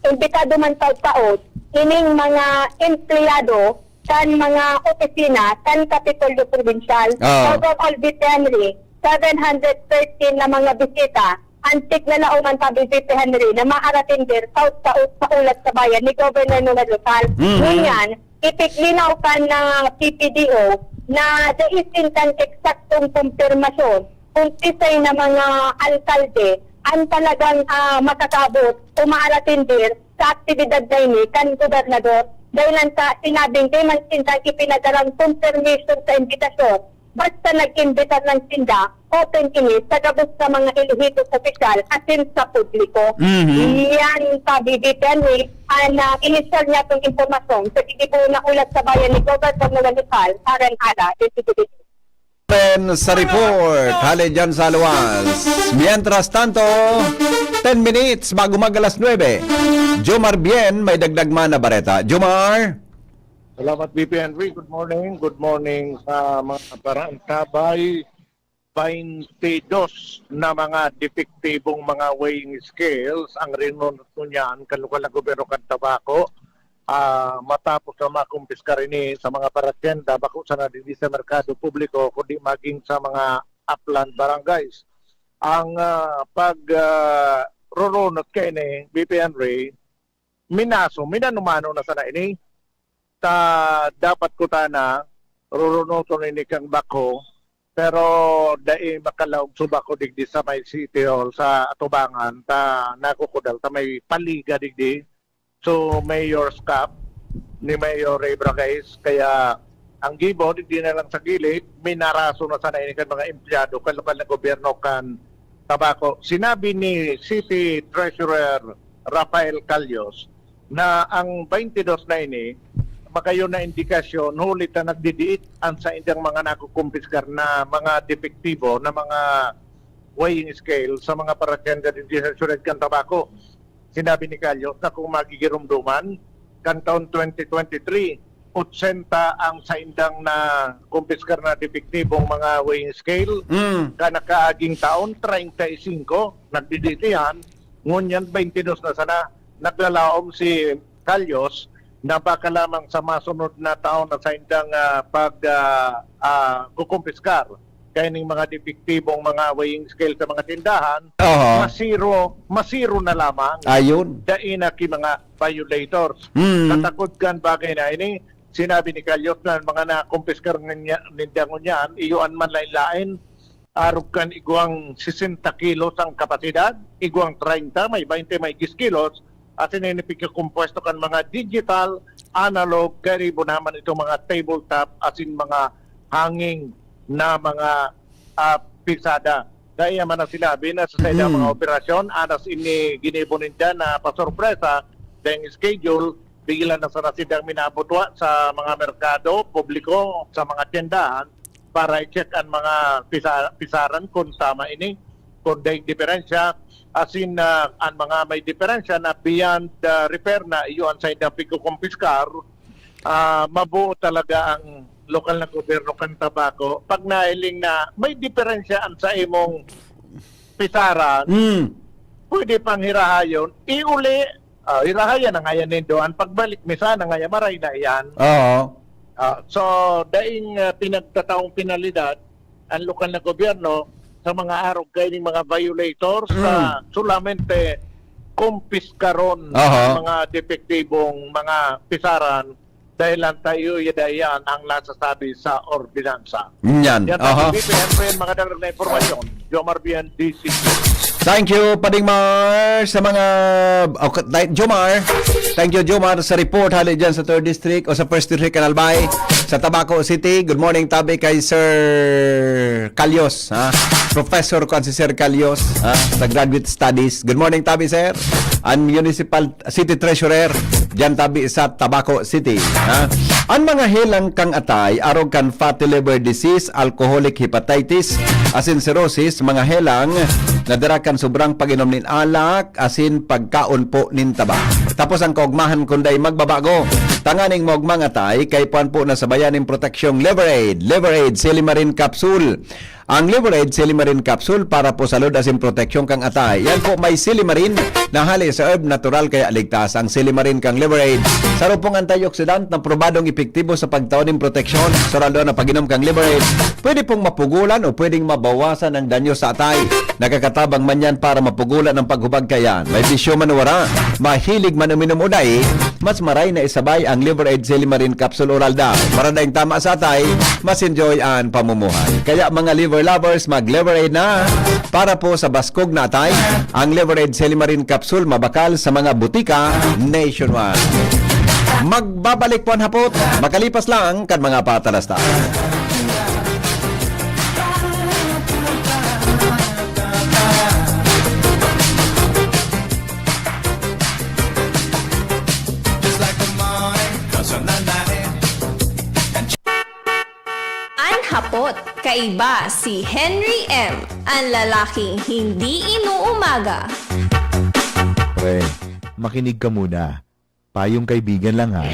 imbitado man taud-taud, ining mga empleyado kan mga opisina kan Kapitolyo Provincial. Overall Henry, 713 na mga bisita, antik na nauman pa Bisita Henry na maarating dir taud-taud sa ulat sa bayan ni Governor Noel Rizal. Ngunyan, ipiklinaw ka ng PPDO na daisin kan eksaktong kumpirmasyon kung tisay na mga alkalde ang talagang makakabot o maarating dir sa aktibidad na ini kan gobernador. Dahil lang sa sinabing kay man sinta ipinadalang confirmation sa imbitasyon, basta nag-imbita ng sinda, open ini sa gabos sa mga elihitos opisyal asin sa publiko. Yan sabi ni Henry, ang initial niya itong informasyon sa igibo na ulat sa bayan ni Governor Noel Rizal, Karen Ala, Sa report, hali dyan sa luwas. Mientras tanto, 10 minutes bago mag-alas 9. Jomar Bien, may dagdag man na bareta. Jomar? Salamat, BP Henry. Good morning. Good morning sa mga parantabay. 22 na mga depektibong mga weighing scales ang rinunod niyan kanukal na gobyerno kan tabako. Matapos na makumpiska rin sa mga paratyenda bako sa nadidi sa merkado publiko kundi maging sa mga upland barangays. Ang rununod kay ni BP Henry, minanumano na sana ini, dapat ko na rurunuton ini kang bako, pero dai makalaog subako digdi sa may City Hall sa Atubangan, nakukudal ta may paliga digdi. So, Mayor's Cup ni Mayor Ray Bragais, kaya ang gibon, hindi na lang sa gilid, minaraso na sana ini kan mga empleyado, kan lokal na gobyerno kan tabako. Sinabi ni City Treasurer Rafael Calyos na ang 22 na ini, makayo na indikasyon, hulit na nagdidiit ang sa indang mga nakukumpiskar na mga depektibo, na mga weighing scale sa mga paratyenda din sa syudad kan tabako. Sinabi ni Calyos na kung magigirumduman, kan taon 2023, 80 ang sa indang na kumpiskar na depektibong mga weighing scale. Kanakaaging taon, 35, nagdiditihan, ngunyan 22 na sana. Naglalaom si Calyos na baka lamang sa masunod na taon na sa indang kukumpiskar kaining mga depektibong mga weighing scale sa mga tindahan, masiro na lamang. Ayun. Daina ki mga violators. Natakot kan bagay na ini, sinabi ni Calyos na mga nakumpiskar nindangon yan, iyuan man lain-lain, arog kan iguang 60 kilos ang kapasidad, iguang 30, may 20, may 10 kilos, at ininipik kumpuesto kan mga digital, analog, karibo naman itong mga tabletop, asin mga hanging na mga pisada. Dahil man na sinabi na sa mga operasyon, anas ini ginibunin dyan na pasorpresa, dahil schedule, bigla na sa nasidang minabutwa sa mga merkado, publiko, sa mga tindahan, para i-check ang mga pisaran kung tama ini, kung dahil diferensya, asin ang mga may diferensya na beyond repair na iyon sa indang pikukumpiskar, mabuo talaga ang lokal na gobyerno kan tabako. Pag nailing na may diferensyaan sa imong pisaran, pwede pang hirahayon, iuli, hirahayan na ngayon nindoan, pagbalik misa na ngayon, maray na yan. So, daing pinagtataong penalidad, ang lokal na gobyerno, sa mga araw kayong mga violators, solamente kumpiskaron ang mga depektibong mga pisaran, dahil lang tayo yadayan ang nasasabi sa ordinansa. Yan. Mga dagdag na informasyon. Jomar Bien, DC. Thank you, Pading Mar, sa mga... Jomar. Thank you, Jomar, sa report. Hali dyan sa 3rd District o sa 1st District, Canalbay. Sa Tabaco City. Good morning, tabi kay Sir Calyos. Professor ko si Sir Calyos sa Graduate Studies. Good morning, tabi, Sir. Ang Municipal City Treasurer dyan tabi sa Tabaco City. Ang mga hilang kang atay, arog kan fatty liver disease, alcoholic hepatitis, asin cirrhosis, mga helang nadirakan sobrang pag-inom nin alak, asin pagkaon po nin taba. Tapos ang kaugmahan kunday magbabago. Tanganing mogmang atay, kay puan po na sabayaning proteksyong Liver Aid Silimarin Capsule. Ang Liver Aid Silimarin Capsule para po salud asin proteksyon kang atay. Yan po may Silimarin na hali sa herb natural kaya ligtas. Ang Silimarin kang Liver Aid. Sarupong antioxidant na probadong epektibo sa pagtaoning proteksyon. Sarado na pag-inom kang Liver Aid. Pwede pong mapugulan o pwedeng mabawasan ang danyo sa atay. Nakakatabang man yan para mapugulan ang paghubag kayan. May bisyo man wara. Mahilig man uminom uday. Mas maray na isabay ang Liver Aid Silimarin Capsule Oral daw. Para daing tama sa atay, mas enjoy ang pamumuhay. Kaya mga liver lovers, mag-Liver Aid na. Para po sa baskog na atay, ang Liver Aid Silimarin Capsule mabakal sa mga butika nationwide. Magbabalik po ang hapot, makalipas lang kan mga patalasta. hapot, kaiba si Henry M. Ang lalaking hindi inuumaga. Pre, makinig ka muna. Payong kaibigan lang ha.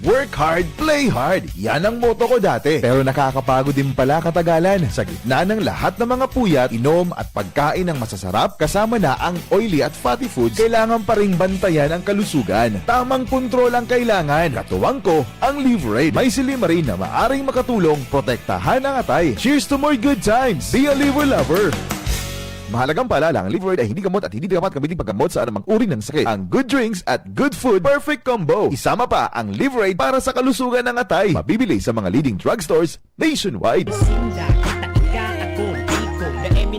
Work hard, play hard. Yan ang motto ko dati. Pero nakakapagod din pala katagalan. Sa gitna ng lahat ng mga puyat, inom at pagkain ng masasarap, kasama na ang oily at fatty foods, kailangan pa ring bantayan ang kalusugan. Tamang kontrol ang kailangan. Katuwang ko, ang Liverade. May silimarin na maaring makatulong protektahan ang atay. Cheers to more good times. Be a liver lover. Mahalagang paalala, ang Liverade ay hindi gamot at hindi dapat gamitin paggamot sa anumang uri ng sakit. Ang good drinks at good food, perfect combo. Isama pa ang Liverade para sa kalusugan ng atay. Mabibili sa mga leading drugstores nationwide.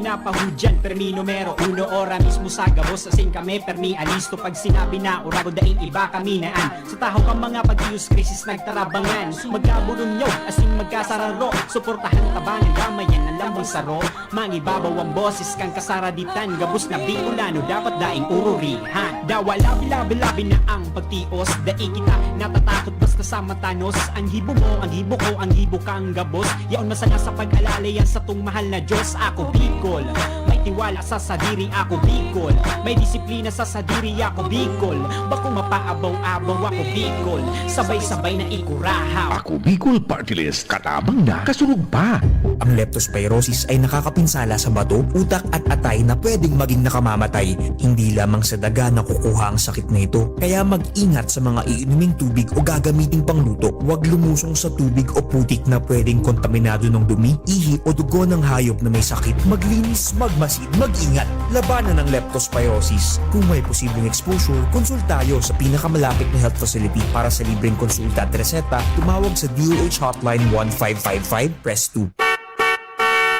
Napahudyan, permi numero uno, ora mismo sa gabos. Asing kami, permi alisto. Pag sinabi na urago daing iba kami naan. Sa taho kang mga pag-ius krisis nagtarabangan. Magkabulong nyo, asing magkasararo. Suportahan tabangan, gamayan ang lambong saro. Mangibabaw ang boses kang kasaraditan. Gabos na biulano, dapat daing ururihan. Dawa labi-labi-labi na ang pagtios. Daing kita natatakot basta sa matanos. Ang hibo mo, ang hibo ko, ang hibo kang gabos. Yaon masaya sa pag-alala yan sa tung mahal na Diyos. Ako Bicol, may tiwala sa sadiri ako Bicol. May disiplina sa sadiri ako Bicol. Bako mapaabaw-abaw ako Bicol. Sabay-sabay na ikurahaw. Ako Bicol Party List, katabang na, kasunod pa. Ang leptospirosis ay nakakapinsala sa bato, utak at atay na pwedeng maging nakamamatay. Hindi lamang sa daga nakukuha ang sakit na ito. Kaya mag-ingat sa mga iinuming tubig o gagamiting pangluto. Huwag lumusong sa tubig o putik na pwedeng kontaminado ng dumi, ihi o dugo ng hayop na may sakit. Maglinis, magmasid, mag-ingat. Labanan ng leptospirosis. Kung may posibleng exposure, konsultayo sa pinakamalapit na health facility. Para sa libreng konsulta at reseta, tumawag sa DOH Hotline 1555, press 2.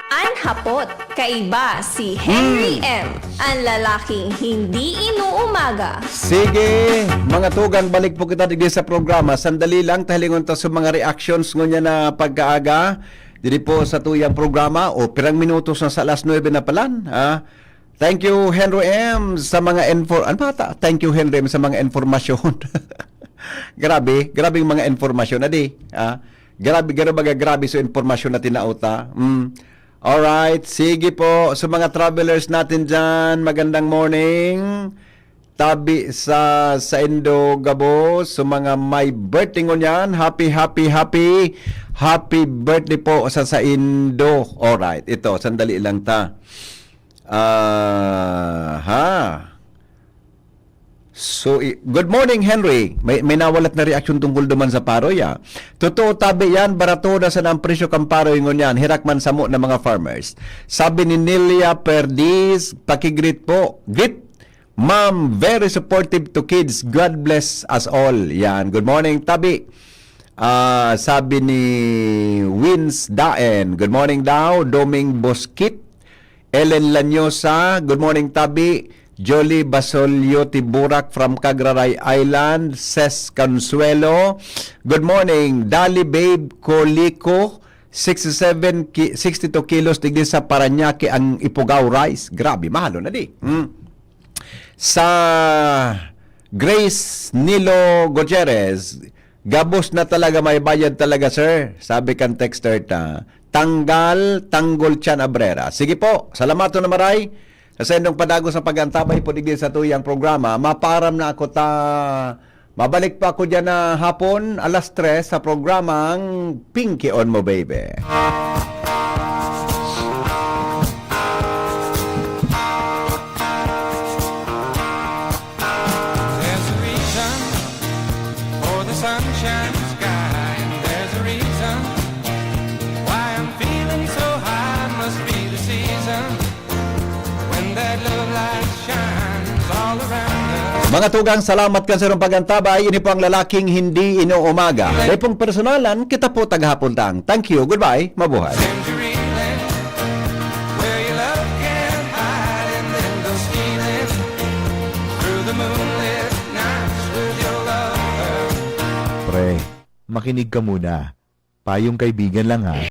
Ang hapot, kaiba si Henry M. Ang lalaking hindi inuumaga. Sige, mga tugang, balik po kita digdi sa programa. Sandali lang, tahilingon ta sa mga reactions ngunya na pagkaaga. Dili po sa tuyang programa o pirang minutos na sa alas 9 na palan. Thank you Henry M sa mga Thank you Henry M sa mga informasyon. grabe yung mga informasyon adi. Grabe sa informasyon na tinauta. Alright, sige po sa mga travelers natin dyan, magandang morning. Tabi sa Indo Gabo, sa mga may birthday ngunyan, happy birthday po sa Indo. Alright, ito, sandali lang ta. So, good morning Henry. May nawalat na reaksyon tungkol duman sa paroy. Totoo tabi yan, barato na sa ng presyo kang paroy ngunyan, hirakman samo ng mga farmers. Sabi ni Nelia Perdiz, pakigreet po. Greet Ma'am, very supportive to kids. God bless us all. Yan. Good morning, Tabi. Sabi ni Wins Daen. Good morning daw. Doming Boskit. Ellen Lanyosa. Good morning, Tabi. Jolie Basolio Tiburak from Cagraray Island. Ses Consuelo. Good morning. Dali Babe Coliko. 62 kilos tigli sa Paranaque ang Ifugao rice. Grabe, mahalo na di. Sa Grace Nilo Gutierrez, gabos na talaga, may bayad talaga sir. Sabi kan texter ta, tanggol Chan Abrera. Sige po, salamat na maray. Sa indong padago sa pagantabay po digdi sa tuyang programa, maparam na ako ta. Mabalik pa ako dyan na hapon, alas 3 sa programang Pinky on Mo Baby. Mga tugang, salamat ka sa irong pagantabay. Ini po ang lalaking hindi inuumaga. Dahil pong personalan, kita po taghapon tang. Thank you, goodbye, mabuhay. Pre, makinig ka muna. Payong kaibigan lang ha.